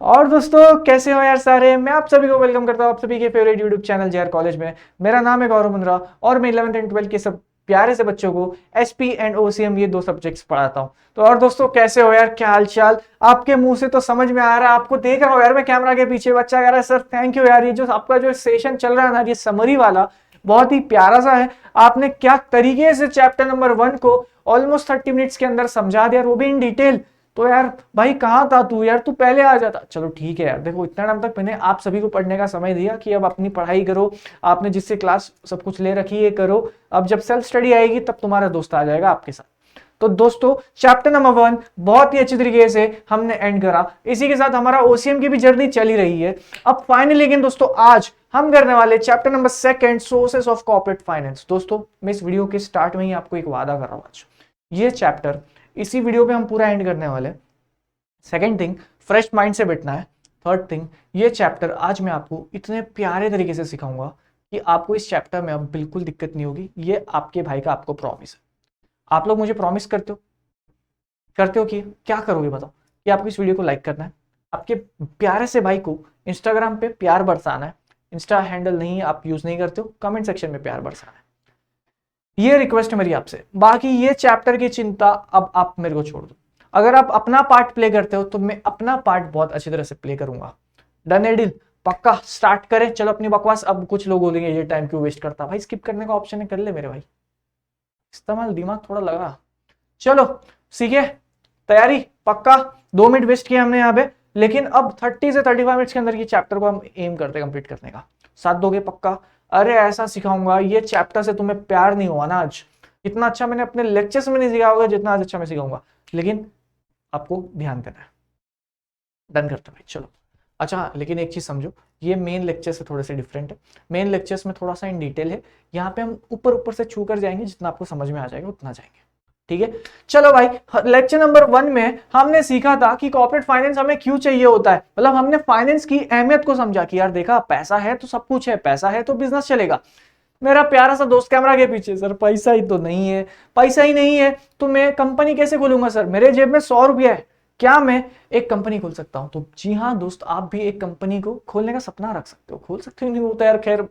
और दोस्तों कैसे हो यार सारे। मैं आप सभी को वेलकम करता हूँ आप सभी के favourite YouTube channel J R college में। मेरा नाम है गौरव मुंद्रा और मैं 11th एंड 12th के सब प्यारे से बच्चों को एसपी एंड ओसीएम ये दो सब्जेक्ट्स पढ़ाता हूँ। तो और दोस्तों कैसे हो यार, क्या हाल चाल। आपके मुंह से तो समझ में आ रहा है, आपको देख रहा हूँ यार मैं कैमरा के पीछे। बच्चा कह रहा है सर थैंक यू यार, ये जो आपका जो सेशन चल रहा है ना, ये समरी वाला बहुत ही प्यारा सा है। आपने क्या तरीके से चैप्टर नंबर 1 को ऑलमोस्ट 30 मिनट्स के अंदर समझा दिया, वो भी इन डिटेल। तो यार भाई कहाँ था तू यार, तू पहले आ जाता। चलो ठीक है यार, देखो इतना टाइम तक मैंने आप सभी को पढ़ने का समय दिया कि अब अपनी पढ़ाई करो। आपने जिससे क्लास सब कुछ ले रखी है करो। अब जब सेल्फ स्टडी आएगी तब तुम्हारा दोस्त आ जाएगा आपके साथ। तो दोस्तों चैप्टर नंबर 1 बहुत ही अच्छी तरीके से हमने एंड करा। इसी के साथ हमारा ओसीएम की भी जर्नी चली रही है। अब फाइनली लेकिन दोस्तों आज हम करने वाले chapter number 2 sources of corporate finance. दोस्तों मैं इस वीडियो के स्टार्ट में ही आपको एक वादा कर रहा हूं, आज ये चैप्टर इसी वीडियो पे हम पूरा एंड करने वाले। सेकेंड थिंग, फ्रेश माइंड से बैठना है। थर्ड थिंग, ये चैप्टर आज मैं आपको इतने प्यारे तरीके से सिखाऊंगा कि आपको इस चैप्टर में अब बिल्कुल दिक्कत नहीं होगी। ये आपके भाई का आपको प्रॉमिस है। आप लोग मुझे प्रॉमिस करते हो कि क्या करोगे बताओ। कि आपको इस वीडियो को लाइक करना है, आपके प्यारे से भाई को इंस्टाग्राम पे प्यार बरसाना है। इंस्टा हैंडल नहीं आप यूज नहीं करते हो, कमेंट सेक्शन में प्यार बरसाना है। ये रिक्वेस्ट है मेरी आपसे। बाकी ये चैप्टर की चिंता अब आप मेरे को छोड़ दो। अगर आप अपना पार्ट प्ले करते हो तो मैं अपना पार्ट बहुत अच्छी तरह से प्ले करूंगा। डन है डील? पक्का स्टार्ट करें। चलो अपनी बकवास। अब कुछ लोग बोलेंगे ये टाइम क्यों वेस्ट करता भाई, स्किप करने का ऑप्शन है, कर ले मेरे भाई। इस्तेमाल दिमाग थोड़ा लगा। चलो सीखे, तैयारी पक्का। 2 मिनट वेस्ट किया हमने यहाँ पे, लेकिन अब 30 से 35 मिनट्स के अंदर ये चैप्टर को हम एम करते हैं कंप्लीट करने का। साथ दोगे पक्का? अरे ऐसा सिखाऊंगा, ये चैप्टर से तुम्हें प्यार नहीं हुआ ना आज। इतना अच्छा मैंने अपने लेक्चर्स में नहीं सिखाया होगा जितना आज अच्छा मैं सिखाऊंगा। लेकिन आपको ध्यान देना है। डन करते भाई चलो। अच्छा लेकिन एक चीज समझो, ये मेन लेक्चर से थोड़े से डिफरेंट है। मेन लेक्चर्स में थोड़ा सा इन डिटेल है। यहाँ पे हम ऊपर ऊपर से छू कर जाएंगे, जितना आपको समझ में आ जाएगा उतना जाएंगे। ठीक है चलो भाई। लेक्चर नंबर 1 में हमने सीखा था कि कॉर्पोरेट फाइनेंस हमें क्यों चाहिए होता है। मतलब हमने फाइनेंस की अहमियत को समझा कि यार देखा, पैसा है तो सब कुछ है, पैसा है तो बिजनेस चलेगा। मेरा प्यारा सा दोस्त कैमरा के पीछे, सर पैसा ही तो नहीं है। पैसा ही नहीं है तो मैं कंपनी कैसे खोलूंगा सर, मेरे जेब में 100 रुपया है, क्या मैं एक कंपनी खोल सकता हूं? तो जी हाँ दोस्त, आप भी एक कंपनी को खोलने का सपना रख सकते हो। खोल सकते हो नहीं होता यार, खैर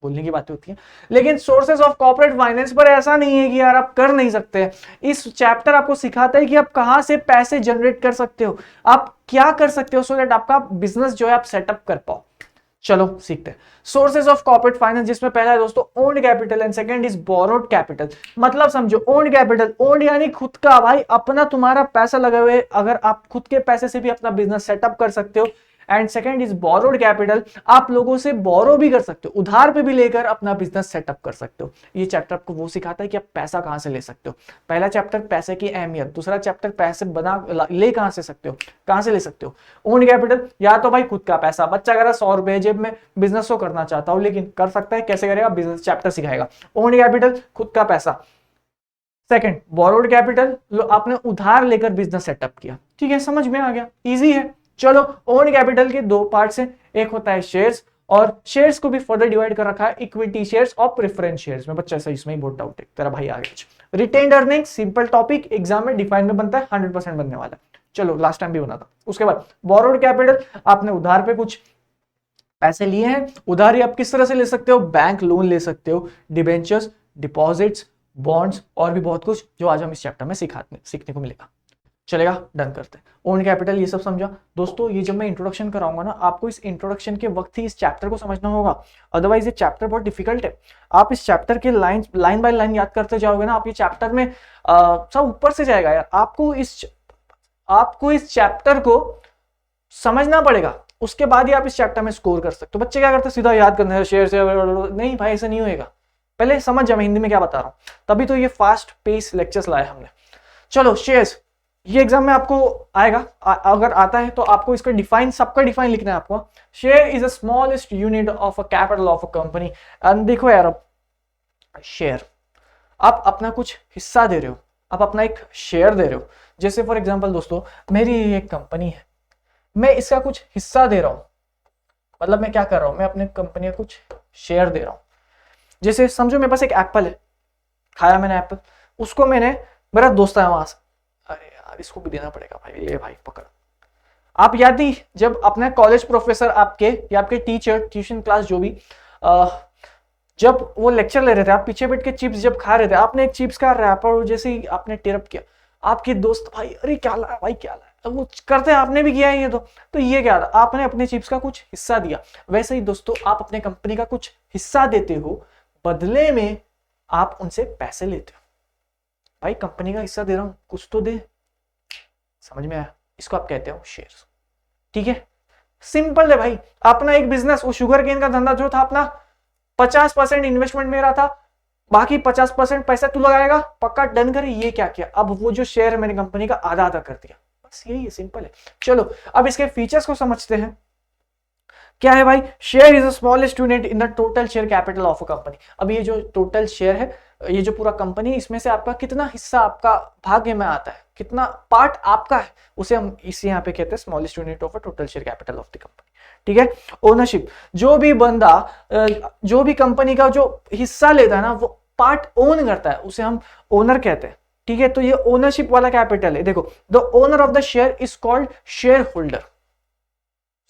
बोलने की बातें होती हैं। लेकिन सोर्सेस ऑफ कॉर्पोरेट फाइनेंस पर ऐसा नहीं है कि यार आप कर नहीं सकते। इस चैप्टर आपको सिखाता है कि आप कहां से पैसे जनरेट कर सकते हो, आप क्या कर सकते हो सो दैट आपका बिजनेस जो है आप सेटअप कर पाओ। चलो सीखते हैं सोर्सेज ऑफ कॉर्पोरेट फाइनेंस, जिसमें पहला है दोस्तों owned capital and second is borrowed capital. मतलब समझो, ओन्ड कैपिटल, ओन्ड यानी खुद का भाई, अपना तुम्हारा पैसा लगे हुए, अगर आप खुद के पैसे से भी अपना बिजनेस सेटअप कर सकते हो। And second is borrowed capital, आप लोगों से बोरो भी कर सकते हो, उधार पे भी लेकर अपना बिजनेस सेटअप कर सकते हो। ये चैप्टर आपको वो सिखाता है कि आप पैसा कहां से ले सकते हो। पहला चैप्टर पैसे की अहमियत, दूसरा चैप्टर पैसे ले कहां से सकते हो, कहां से ले सकते हो। ओन कैपिटल, या तो भाई खुद का पैसा, बच्चा कह रहा 100 रुपए जेब में, बिजनेस तो करना चाहता हूं लेकिन कर सकता है, कैसे करेगा, बिजनेस चैप्टर सिखाएगा। ओन कैपिटल खुद का पैसा। सेकंड बोरोड कैपिटल, आपने उधार लेकर बिजनेस सेटअप किया। ठीक है समझ में आ गया, इजी है। चलो ओन कैपिटल के दो पार्ट्स हैं, एक होता है शेयर्स, और शेयर्स को भी फर्दर डिवाइड कर रखा है इक्विटी शेयर्स और प्रेफरेंस शेयर्स में। बच्चा सही, इसमें ही बहुत डाउट है, तेरा भाई आ गया। Retained earning simple topic, exam में डिफाइन में बनता है, 100% बनने वाला है। चलो लास्ट टाइम भी बना था। उसके बाद बोरोड कैपिटल, आपने उधार पे कुछ पैसे लिए हैं, उधारी आप किस तरह से ले सकते हो, बैंक लोन ले सकते हो, डिबेंचर्स, डिपॉजिट्स, बॉन्ड्स और भी बहुत कुछ जो आज हम इस चैप्टर में सीखने को मिलेगा। चलेगा, डन करते हैं। ओन कैपिटल ये सब समझा दोस्तों। ये जब मैं इंट्रोडक्शन कराऊंगा ना, आपको इस इंट्रोडक्शन के वक्त ही इस चैप्टर को समझना होगा, अदरवाइज ये चैप्टर बहुत डिफिकल्ट है। आप इस चैप्टर के लाइन बाय लाइन याद करते जाओगे ना, आप ये चैप्टर में सब ऊपर से जाएगा यार। आपको इस चैप्टर को समझना पड़ेगा, उसके बाद ही आप इस चैप्टर में स्कोर कर सकते हो। बच्चे क्या करते हैं, सीधा याद करना है शेयर से, नहीं भाई ऐसा नहीं होएगा। पहले समझ जा मैं हिंदी में क्या बता रहा हूं, तभी तो ये फास्ट पेस लेक्चर्स लाए हमने। चलो शेयर्स, ये एग्जाम में आपको आएगा, अगर आता है तो आपको इसका डिफाइन, सबका डिफाइन लिखना है आपको। Share is a smallest unit of a capital of a company. देखो यार, अब शेयर, आप अपना कुछ हिस्सा दे रहे हो, आप अपना एक शेयर दे रहे हो। जैसे फॉर एग्जांपल दोस्तों, मेरी एक कंपनी है, मैं इसका कुछ हिस्सा दे रहा हूं। मतलब मैं क्या कर रहा हूं, मैं अपने कंपनी का कुछ शेयर दे रहा हूं। जैसे समझो मेरे पास एक एप्पल है, खाया मैंने एप्पल, उसको मैंने, मेरा दोस्त है वहां से, अरे यार इसको भी देना पड़ेगा भाई, ले भाई पकड़, आप याद नहीं, जब अपने कॉलेज प्रोफेसर आपके या आपके टीचर ट्यूशन क्लास जो भी जब वो लेक्चर ले रहे थे, आप पीछे बैठ के चिप्स जब खा रहे थे, आपने एक चिप्स खा रहा है पर जैसे ही आपने टेरप किया, आपके दोस्त भाई अरे क्या लाया भाई क्या लाया, अब वो करते हैं आपने भी किया है ये तो ये क्या था, आपने अपने चिप्स का कुछ हिस्सा दिया। वैसे ही दोस्तों आप अपने कंपनी का कुछ हिस्सा देते हो, बदले में आप उनसे पैसे लेते हो। भाई कंपनी का हिस्सा दे रहा हूं, कुछ तो दे। समझ में आया? इसको आप कहते हो शेयर्स। ठीक है, सिंपल है भाई। अपना एक बिजनेस, वो शुगर केन का धंधा जो था अपना, 50% इन्वेस्टमेंट मेरा था, बाकी 50% पैसा तू लगाएगा, पक्का डन करे। ये क्या किया, अब वो जो शेयर है मैंने कंपनी का आधा आधा कर दिया, बस यही है, सिंपल है। चलो अब इसके फीचर्स को समझते हैं। क्या है भाई, share is the smallest unit in the total share capital of a company. अब ये जो टोटल शेयर है, ये जो पूरा कंपनी, इसमें से आपका कितना हिस्सा आपका भाग्य में आता है, कितना पार्ट आपका है, उसे हम इसे यहाँ पे कहते हैं smallest unit of a total share capital of the company. ठीक है, ओनरशिप, जो भी बंदा जो भी कंपनी का जो हिस्सा लेता है ना, वो पार्ट ओन करता है, उसे हम ओनर कहते हैं। ठीक है, तो ये ओनरशिप वाला कैपिटल है। देखो, the owner of the share is called share holder.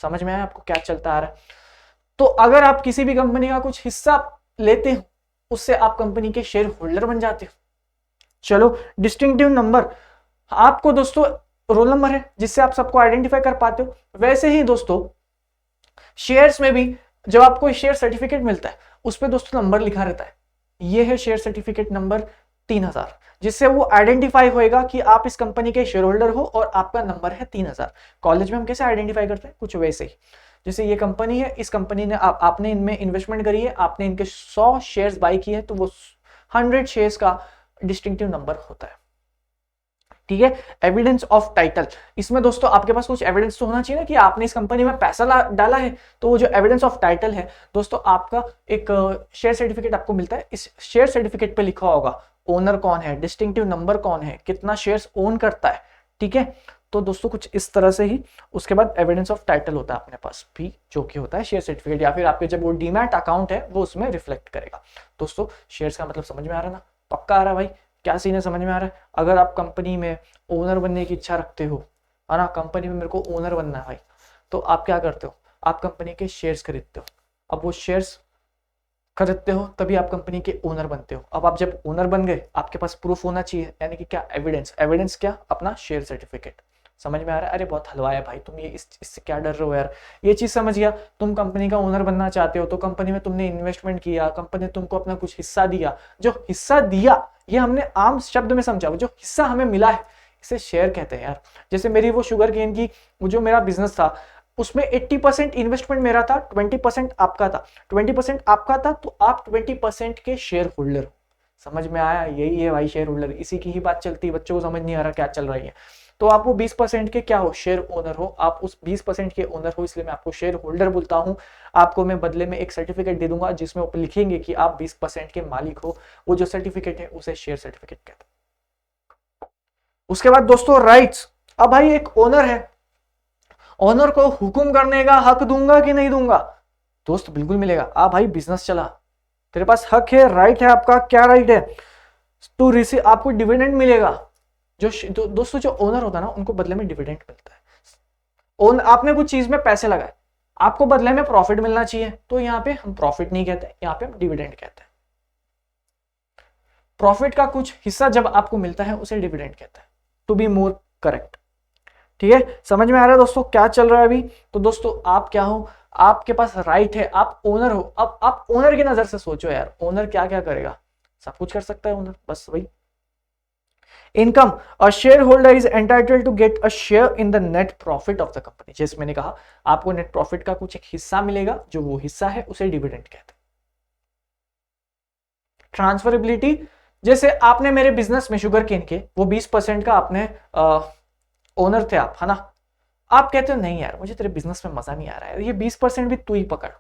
समझ में आया आपको क्या चलता आ रहा है? तो अगर आप किसी भी कंपनी का कुछ हिस्सा लेते हो, उससे आप कंपनी के शेयर होल्डर बन जाते हो। चलो, डिस्टिंक्टिव नंबर, आपको दोस्तों रोल नंबर है जिससे आप सबको आइडेंटिफाई कर पाते हो। वैसे ही दोस्तों शेयर्स में भी जब आपको शेयर सर्टिफिकेट मिलता है, उस पर दोस्तों नंबर लिखा रहता है। ये है शेयर सर्टिफिकेट नंबर 3000, जिससे वो आइडेंटिफाई होएगा कि आप इस कंपनी के शेयर होल्डर हो और आपका नंबर है 3000। कॉलेज में हम कैसे आइडेंटिफाई करते हैं, कुछ वैसे ही। जैसे ये कंपनी है, इस कंपनी ने आपने इनमें इन्वेस्टमेंट करी है, आपने इनके 100 शेयर्स बाई किए हैं, तो वो 100 शेयर्स का डिस्टिंक्टिव नंबर होता है। ठीक है, एविडेंस ऑफ टाइटल, इसमें दोस्तों आपके पास कुछ एविडेंस तो होना चाहिए ना कि आपने इस कंपनी में पैसा डाला है। तो वो जो एविडेंस ऑफ टाइटल है दोस्तों, आपका एक शेयर सर्टिफिकेट आपको मिलता है। इस शेयर सर्टिफिकेट पे लिखा होगा ओनर कौन है, डिस्टिंक्टिव नंबर कौन है, कितना शेयर्स ओन करता है। ठीक है, तो दोस्तों कुछ इस तरह से ही उसके बाद एविडेंस ऑफ टाइटल होता है अपने पास भी, जो कि होता है शेयर सर्टिफिकेट, या फिर आपके जब वो डीमैट अकाउंट है वो उसमें रिफ्लेक्ट करेगा। दोस्तों शेयर्स का मतलब समझ में आ रहा है ना? पक्का आ रहा है भाई? क्या सीन है, समझ में आ रहा है? अगर आप कंपनी में ओनर बनने की इच्छा रखते हो, है ना, कंपनी में मेरे को ओनर बनना है भाई, तो आप क्या करते हो, आप कंपनी के शेयर्स खरीदते हो। अब वो शेयर्स खरीदते हो तभी आप कंपनी के ओनर बनते हो। अब आप जब ओनर बन गए, आपके पास प्रूफ होना चाहिए, यानी कि क्या, एविडेंस। एविडेंस क्या, अपना शेयर सर्टिफिकेट। समझ में आ रहा है? अरे बहुत हलवा है भाई तुम, ये इससे क्या डर रहे हो यार, ये चीज समझ गया। तुम कंपनी का ओनर बनना चाहते हो, तो कंपनी में तुमने इन्वेस्टमेंट किया, कंपनी ने तुमको अपना कुछ हिस्सा दिया। जो हिस्सा दिया ये हमने आम शब्द में समझा, जो हिस्सा हमें मिला है इसे शेयर कहते हैं यार। जैसे मेरी वो शुगर केन की जो मेरा बिजनेस था, उसमें 80% इन्वेस्टमेंट मेरा था, 20% आपका था। 20% आपका था तो आप 20% के शेयर होल्डर हो। समझ में आया? यही है भाई शेयर होल्डर, इसी की ही बात चलती है। बच्चों को समझ नहीं आ रहा क्या चल रही है। तो आप वो 20% के क्या हो, शेयर ओनर हो। आप उस 20% के ओनर हो, इसलिए मैं आपको शेयर होल्डर बोलता हूं। आपको मैं बदले में एक सर्टिफिकेट दे दूंगा जिसमें ऊपर लिखेंगे कि आप 20% के मालिक हो। वो जो सर्टिफिकेट है उसे शेयर सर्टिफिकेट कहते हैं। उसके बाद दोस्तों राइट्स। अब भाई एक ओनर है, ओनर को हुक्म करने का हक दूंगा कि नहीं दूंगा? दोस्त बिल्कुल मिलेगा। भाई बिजनेस चला, तेरे पास हक है, राइट है आपका। क्या राइट है? टू रिसीव, आपको डिविडेंड मिलेगा। जो दोस्तों जो ओनर होता है ना, उनको बदले में डिविडेंड मिलता है। आपने कुछ चीज में पैसे लगाए, आपको बदले में प्रॉफिट मिलना चाहिए, तो यहाँ पे हम प्रॉफिट नहीं कहते, यहाँ पे हम डिविडेंड कहते हैं। प्रॉफिट का कुछ हिस्सा जब आपको मिलता है उसे डिविडेंड कहते हैं, टू बी मोर करेक्ट। ठीक है, समझ में आ रहा है दोस्तों क्या चल रहा है अभी? तो दोस्तों आप क्या हो, आपके पास राइट है, आप ओनर हो। अब आप ओनर की नजर से सोचो यार, ओनर क्या क्या करेगा? सब कुछ कर सकता है ओनर, बस वही। Income, a share holder is entitled to get a share in the net profit of the company. जैसे मैंने कहा, आपको नेट प्रॉफिट का कुछ एक हिस्सा मिलेगा, जो वो हिस्सा है उसे डिविडेंड कहते हैं। ट्रांसफरेबिलिटी, जैसे आपने मेरे बिजनेस में शुगर केन के वो 20% का आपने ओनर थे आप, है ना। आप कहते हो नहीं यार मुझे तेरे बिजनेस में मजा नहीं आ रहा है, ये 20% भी तू ही पकड़,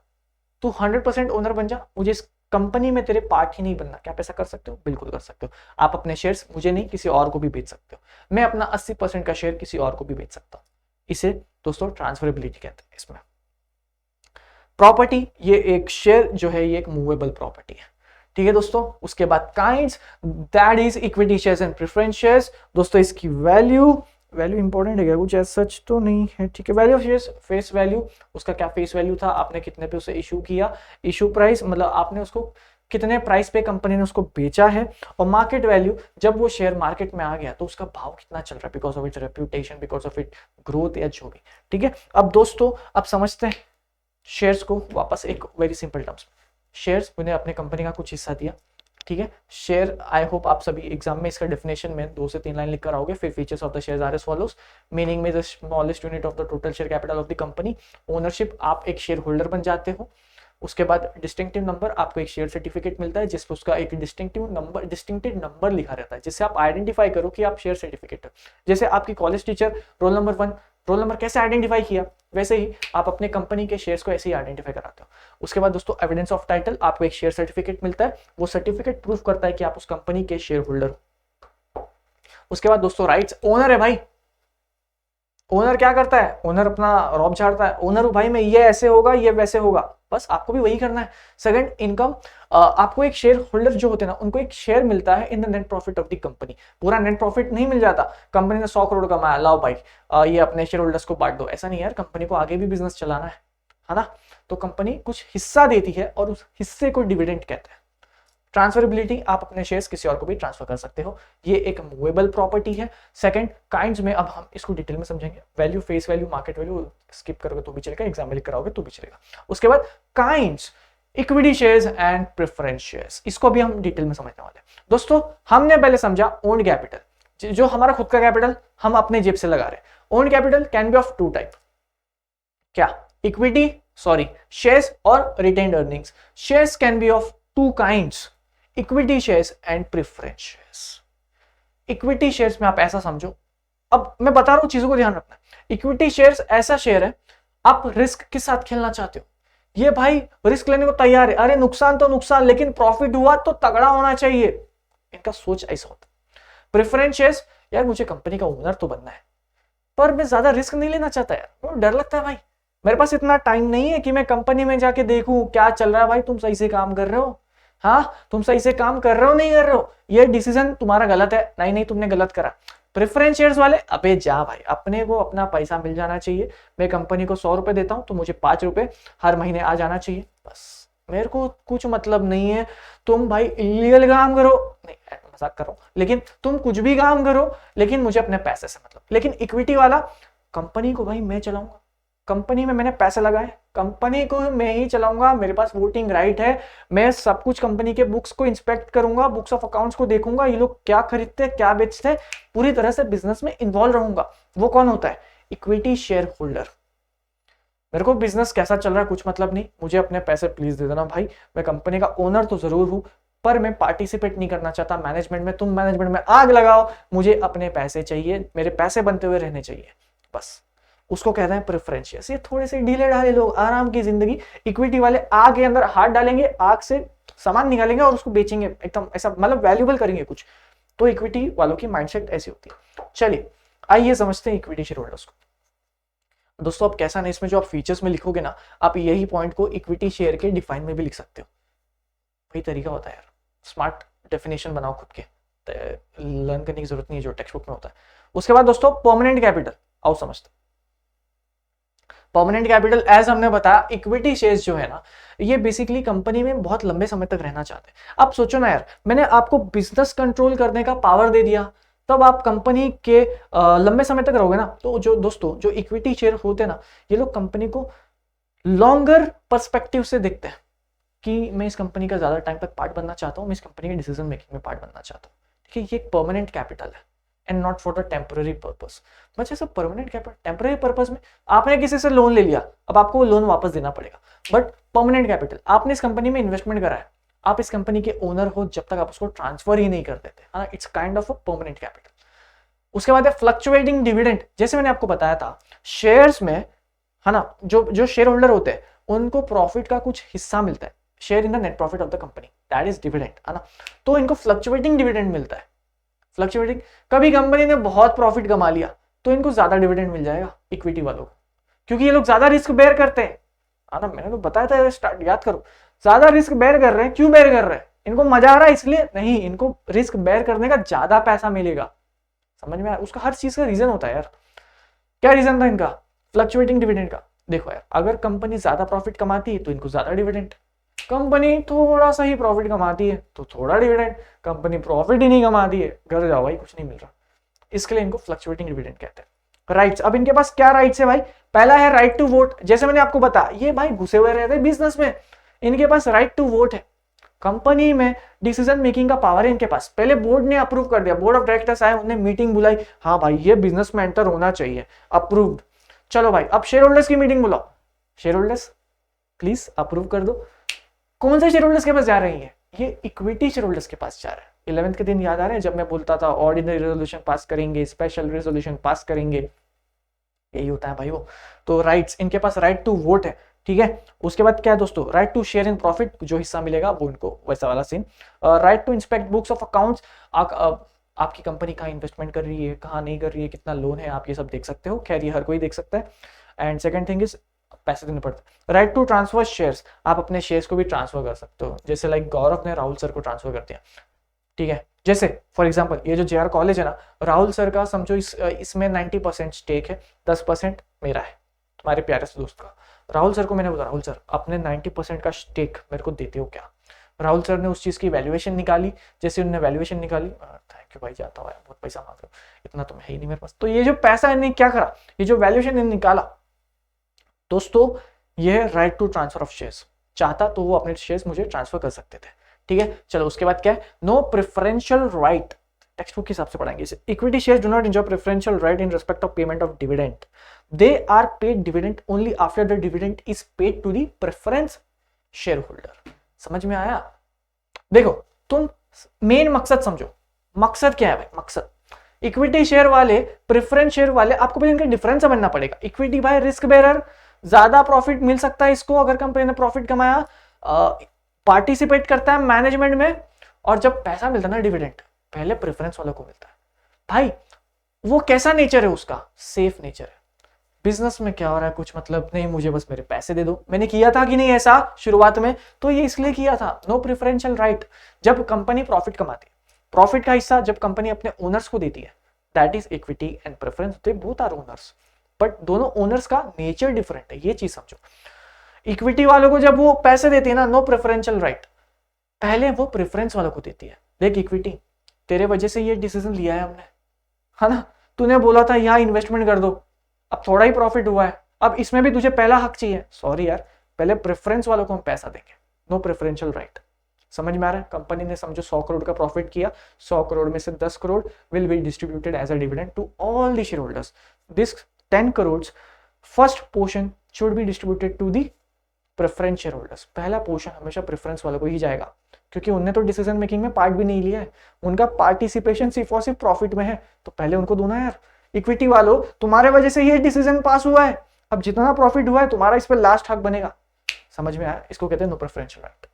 तू 100% ओनर बन जा, मुझे इस कंपनी में तेरे पार्ट ही नहीं बनना। क्या पैसा कर सकते हो? बिल्कुल कर सकते हो। आप अपने शेयर्स मुझे नहीं किसी और को भी बेच सकते हो। मैं अपना 80% का शेयर किसी और को भी बेच सकता हूं। इसे दोस्तों ट्रांसफरेबिलिटी कहते हैं। इसमें प्रॉपर्टी, ये एक शेयर जो है ये एक मूवेबल प्रॉपर्टी है। ठीक है दोस्तों, उसके बाद kinds, that is equity shares and preference shares. दोस्तों इसकी वैल्यू, वैल्यू इंपॉर्टेंट है क्या कुछ? ऐसा सच तो नहीं है, ठीक है। Value of shares, face value, उसका क्या फेस वैल्यू था, आपने कितने पे उसे इशू किया, इशू प्राइस मतलब आपने उसको कितने प्राइस पे कंपनी ने उसको बेचा है, और मार्केट वैल्यू जब वो शेयर मार्केट में आ गया तो उसका भाव कितना चल रहा है, because of its reputation, because of it growth या जो भी, ठीक है। अब दोस्तों अब समझते हैं शेयर्स को वापस एक वेरी सिंपल टर्म्स में। शेयर्स, मैंने अपने कंपनी का कुछ हिस्सा दिया, ठीक है। शेयर, आई होप आप सभी एग्जाम में इसका डेफिनेशन में 2 से 3 लाइन लिख कर आओगे। फिर features of the shares are as follows, meaning में the smallest unit of the total share capital of the company. Ownership, आप एक शेयर होल्डर बन जाते हो। उसके बाद डिस्टिंक्टिव नंबर, आपको एक शेयर सर्टिफिकेट मिलता है जिसपे उसका एक डिस्टिंक्टिव नंबर लिखा रहता है, जिससे आप आइडेंटिफाई करो कि आप शेयर सर्टिफिकेट। जैसे आपकी college teacher roll number 1, roll number कैसे आइडेंटिफाई किया, वैसे ही आप अपने कंपनी के शेयर्स को ऐसे ही आइडेंटिफाई कराते हो। उसके बाद दोस्तों एविडेंस ऑफ टाइटल, आपको एक शेयर सर्टिफिकेट मिलता है, वो सर्टिफिकेट प्रूफ करता है कि आप उस कंपनी के शेयर होल्डर हो। उसके बाद दोस्तों राइट्स, ओनर है भाई। ओनर क्या करता है, ओनर अपना रॉब झाड़ता है, ओनर भाई में ये ऐसे होगा ये वैसे होगा, बस आपको भी वही करना है। सेकंड इनकम, आपको एक शेयर होल्डर जो होते हैं ना उनको एक शेयर मिलता है इन the net profit of the company. पूरा नेट प्रॉफिट नहीं मिल जाता, कंपनी ने 100 करोड़ कमाया, लाओ भाई ये अपने शेयर होल्डर्स को बांट दो, ऐसा नहीं यार, कंपनी को आगे भी बिजनेस चलाना है ना। तो कंपनी कुछ हिस्सा देती है और उस हिस्से को डिविडेंड कहते हैं। ट्रांसफरेबिलिटी, आप अपने शेयर्स किसी और को भी ट्रांसफर कर सकते हो, ये एक मूवेबल प्रॉपर्टी है। सेकंड काइंड्स में, अब हम इसको डिटेल में समझेंगे। Value, face value, market value skip करोगे तो भी चलेगा, एग्जाम में लिख कराओगे तो भी चलेगा। उसके बाद kinds, equity shares and preference shares, इसको भी हम डिटेल में समझने वाले हैं। दोस्तों हमने पहले समझा ओन्ड कैपिटल, जो हमारा खुद का कैपिटल हम अपने जेब से लगा रहे हैं। Owned capital can be of 2 type, क्या, इक्विटी शेयर्स और retained earnings. Shares can be of 2 kinds, equity shares and preference shares. Equity shares में आप ऐसा समझो, अब मैं बता रहा हूं चीजों को ध्यान रखना। इक्विटी शेयर्स ऐसा शेयर है, आप रिस्क के साथ खेलना चाहते हो, ये भाई रिस्क लेने को तैयार है, अरे नुकसान तो नुकसान लेकिन प्रॉफिट हुआ तो तगड़ा होना चाहिए, इनका सोच ऐसा होता है। प्रेफरेंस शेयर्स, यार मुझे कंपनी का ओनर तो बनना है पर मैं ज्यादा रिस्क नहीं लेना चाहता यार, डर लगता है भाई, मेरे पास इतना टाइम नहीं है कि मैं कंपनी में जाके देखूं क्या चल रहा है। भाई तुम सही से काम कर रहे हो, हाँ तुम सही से काम कर रहे हो नहीं कर रहे हो, ये डिसीजन तुम्हारा गलत है, नहीं नहीं तुमने गलत करा। प्रेफरेंस शेयर्स वाले, अबे जा भाई, अपने को अपना पैसा मिल जाना चाहिए, मैं कंपनी को 100 रुपए देता हूं तो मुझे 5 रुपए हर महीने आ जाना चाहिए, बस मेरे को कुछ मतलब नहीं है तुम भाई इलीगल काम करो, नहीं मजाक कर रहा हूं, लेकिन तुम कुछ भी काम करो लेकिन मुझे अपने पैसे से मतलब। लेकिन इक्विटी वाला, कंपनी को भाई मैं चलाऊंगा, कंपनी में मैंने पैसे लगाए, कंपनी को मैं ही चलाऊंगा, मेरे पास वोटिंग राइट है, मैं सब कुछ कंपनी के बुक्स को इंस्पेक्ट करूंगा, बुक्स ऑफ अकाउंट्स को देखूंगा, ये लोग क्या खरीदते हैं क्या बेचते हैं, पूरी तरह से बिजनेस में इन्वॉल्व रहूंगा। वो कौन होता है, इक्विटी शेयर होल्डर। मेरे को बिजनेस कैसा चल रहा है कुछ मतलब नहीं, मुझे अपने पैसे प्लीज दे देना भाई, मैं कंपनी का ओनर तो जरूर हूं पर मैं पार्टिसिपेट नहीं करना चाहता मैनेजमेंट में, तुम मैनेजमेंट में आग लगाओ, मुझे अपने पैसे चाहिए, मेरे पैसे बनते हुए रहने चाहिए, बस उसको कहते हैं प्रेफरेंस शेयर्स। ये थोड़े से ढीले ढाले लोग, आराम की जिंदगी। इक्विटी वाले आग के अंदर हाथ डालेंगे, आग से सामान निकालेंगे और उसको बेचेंगे, एकदम ऐसा मतलब वैल्यूएबल करेंगे कुछ। तो इक्विटी वालों की माइंडसेट ऐसी होती है। चलिए आइए समझते हैं इक्विटी शेयर होल्डर्स को। दोस्तों अब कैसा नहीं, इसमें जो आप फीचर्स में लिखोगे ना, आप यही पॉइंट को इक्विटी शेयर के डिफाइन में भी लिख सकते हो, वही तरीका होता है यार, स्मार्ट डेफिनेशन बनाओ खुद के, लर्न करने की जरूरत नहीं है जो टेक्स्ट बुक में होता है। उसके बाद दोस्तों परमानेंट कैपिटल, आओ समझते। परमानेंट कैपिटल एज हमने बताया, इक्विटी शेयर्स जो है ना, ये बेसिकली कंपनी में बहुत लंबे समय तक रहना चाहते हैं। आप सोचो ना यार, मैंने आपको बिजनेस कंट्रोल करने का पावर दे दिया, तब आप कंपनी के लंबे समय तक रहोगे ना। तो जो दोस्तों जो इक्विटी शेयर होते हैं ना, ये लोग कंपनी को लॉन्गर पर्सपेक्टिव से देखते हैं कि मैं इस कंपनी का ज्यादा टाइम तक पार्ट बनना चाहता हूँ, मैं इस कंपनी के डिसीजन मेकिंग में पार्ट बनना चाहता हूँ, ठीक है। ये एक परमानेंट कैपिटल है and not for the temporary purpose. बच्चे सब परमानेंट कैपिटल, टेम्पररी पर्पस में आपने किसी से लोन ले लिया, अब आपको वो लोन वापस देना पड़ेगा, बट परमानेंट कैपिटल, आपने इस कंपनी में इन्वेस्टमेंट करा है, आप इस कंपनी के ओनर हो जब तक आप उसको ट्रांसफर ही नहीं कर देते, हाँ it's kind of a permanent capital. उसके बाद है फ्लक्चुएटिंग डिविडेंड, जैसे मैंने आपको बताया था शेयर्स में, है ना, जो शेयर होल्डर होते हैं उनको प्रॉफिट का कुछ हिस्सा मिलता है, share in the net profit of the company, that is dividend, है ना। तो इनको फ्लक्चुएटिंग डिविडेंड मिलता है। फ्लक्चुएटिंग, कभी कंपनी ने बहुत प्रॉफिट कमा लिया तो इनको ज्यादा डिविडेंड मिल जाएगा इक्विटी वालों को, क्योंकि ये लोग ज्यादा रिस्क बेयर करते हैं, है ना, मैंने तो बताया था स्टार्ट, याद करो, ज्यादा रिस्क बेयर कर रहे हैं, क्यों बेयर कर रहे हैं, इनको मजा आ रहा है इसलिए नहीं, इनको रिस्क बेयर करने का ज्यादा पैसा मिलेगा, समझ में आया? उसका हर चीज का रीजन होता है यार। क्या रीजन था इनका? फ्लक्चुएटिंग डिविडेंड का। देखो यार, अगर कंपनी ज्यादा प्रॉफिट कमाती है तो इनको ज्यादा डिविडेंड, कंपनी थोड़ा सा ही प्रॉफिट कमाती है तो थोड़ा डिविडेंड, कंपनी प्रॉफिट ही नहीं कमाती है, घर जाओ भाई कुछ नहीं मिल रहा, इसके लिए इनको फ्लक्चुएटिंग डिविडेंड कहते हैं। राइट्स, अब इनके पास क्या राइट्स है भाई? पहला है राइट टू वोट। जैसे मैंने आपको बताया, ये भाई घुसे हुए रहते हैं बिजनेस में, इनके पास राइट टू वोट है। कंपनी में डिसीजन मेकिंग का पावर है इनके पास। पहले बोर्ड ने अप्रूव कर दिया, बोर्ड ऑफ डायरेक्टर्स आए, उन्हें मीटिंग बुलाई, हाँ भाई ये बिजनेस में एंटर होना चाहिए, अप्रूव्ड। चलो भाई अब शेयर होल्डर्स की मीटिंग बुलाओ, शेयर होल्डर्स प्लीज अप्रूव कर दो। कौन से शेयर होल्डर्स के पास जा रही है? ये इक्विटी शेयर होल्डर्स के पास जा रहा है। 11th के दिन याद आ रहे हैं जब मैं बोलता था ऑर्डिनरी रेजोल्यूशन पास करेंगे, स्पेशल रेजोल्यूशन पास करेंगे, यही होता है भाई वो। तो राइट्स, इनके पास राइट टू वोट है, ठीक है। उसके बाद क्या है दोस्तों? Right to share in profit, जो हिस्सा मिलेगा वो इनको, वैसा वाला scene. Right to inspect books of accounts, आपकी कंपनी कहाँ इन्वेस्टमेंट कर रही है, कहाँ नहीं कर रही है, कितना लोन है, आप ये सब देख सकते हो। खैर ये हर कोई देख सकता है। एंड सेकंड थिंग इज पैसे देने पड़ते हैं। राइट टू ट्रांसफर शेयर्स, आप अपने शेयर्स को भी ट्रांसफर कर सकते हो, जैसे लाइक गौरव ने राहुल सर को ट्रांसफर कर दिया, ठीक है। जैसे फॉर एग्जांपल ये जो जेआर कॉलेज है ना, राहुल सर का समझो इसमें 90% स्टेक है, 10% मेरा है, तुम्हारे प्यारे से दोस्त का। राहुल सर को मैंने बोला, राहुल सर अपने 90% का स्टेक मेरे को देते हो क्या? राहुल सर ने उस चीज की वैल्यूएशन निकाली, जैसे उन्होंने वैल्यूएशन निकाली, थैंक यू भाई, जाता हुआ बहुत पैसा मांग रहे हो, इतना तो है ही नहीं मेरे पास। तो ये जो पैसा इन्होंने क्या करा, ये जो वैल्यूएशन इन्होंने निकाला दोस्तों, ये right to transfer of shares, चाहता तो वो अपने शेयर्स मुझे ट्रांसफर कर सकते थे, ठीक है। चलो उसके बाद क्या है? No preferential right, text book के हिसाब से पढ़ाएंगे इसे। Equity shares do not enjoy preferential right in respect of payment of dividend, they are paid dividend only after the dividend is paid to the preference share holder. समझ में आया? देखो तुम मेन मकसद समझो, मकसद क्या है भाई? मकसद इक्विटी शेयर वाले, प्रेफरेंस शेयर वाले, आपको पहले इनका डिफरेंस समझना पड़ेगा। इक्विटी भाई रिस्क बेरर, ज्यादा प्रॉफिट मिल सकता है इसको अगर कंपनी ने प्रॉफिट कमाया, पार्टिसिपेट करता है मैनेजमेंट में, और जब पैसा मिलता है ना डिविडेंड, पहले प्रेफरेंस वालों को मिलता है। भाई वो कैसा नेचर है उसका? सेफ नेचर है। बिजनेस में क्या हो रहा है, कुछ मतलब नहीं, मुझे बस मेरे पैसे दे दो। मैंने किया था कि नहीं ऐसा शुरुआत में, तो ये इसलिए किया था। नो प्रेफरेंशियल राइट, जब कंपनी प्रॉफिट कमाती है, प्रॉफिट का हिस्सा जब कंपनी अपने ओनर्स को देती है, that is equity and preference, they both are owners, but दोनों ओनर्स का नेचर डिफरेंट है, ये चीज समझो। इक्विटी वालों को जब वो पैसे देती है ना, नो प्रेफरेंशियल राइट, पहले वो प्रेफरेंस वालों को देती है। देख इक्विटी, तेरे वजह से ये डिसीजन लिया है हमने, है ना, तूने बोला था यहाँ इन्वेस्टमेंट कर दो, अब थोड़ा ही प्रॉफिट हुआ है, अब इसमें भी तुझे पहला हक चाहिए, सॉरी यार, पहले प्रेफरेंस वालों को हम पैसा देंगे, नो प्रेफरेंशियल राइट। समझ में आ रहा है? कंपनी ने समझो 100 करोड़ का प्रॉफिट किया, 100 करोड़ में से 10 crore will be distributed as a dividend to all the share holders. This 10 crore first portion should be distributed to the preference share holders. पहला पोर्शन हमेशा प्रेफरेंस वालों को ही जाएगा, क्योंकि उनने तो डिसीजन मेकिंग में पार्ट भी नहीं लिया है, उनका पार्टिसिपेशन सिर्फ और सिर्फ प्रॉफिट में है, तो पहले उनको दो ना यार। इक्विटी वालों, तुम्हारे वजह से ये डिसीजन पास हुआ है, अब जितना प्रॉफिट हुआ है तुम्हारा इस पर लास्ट हक बनेगा। समझ में आया? इसको कहते हैं no preferential right.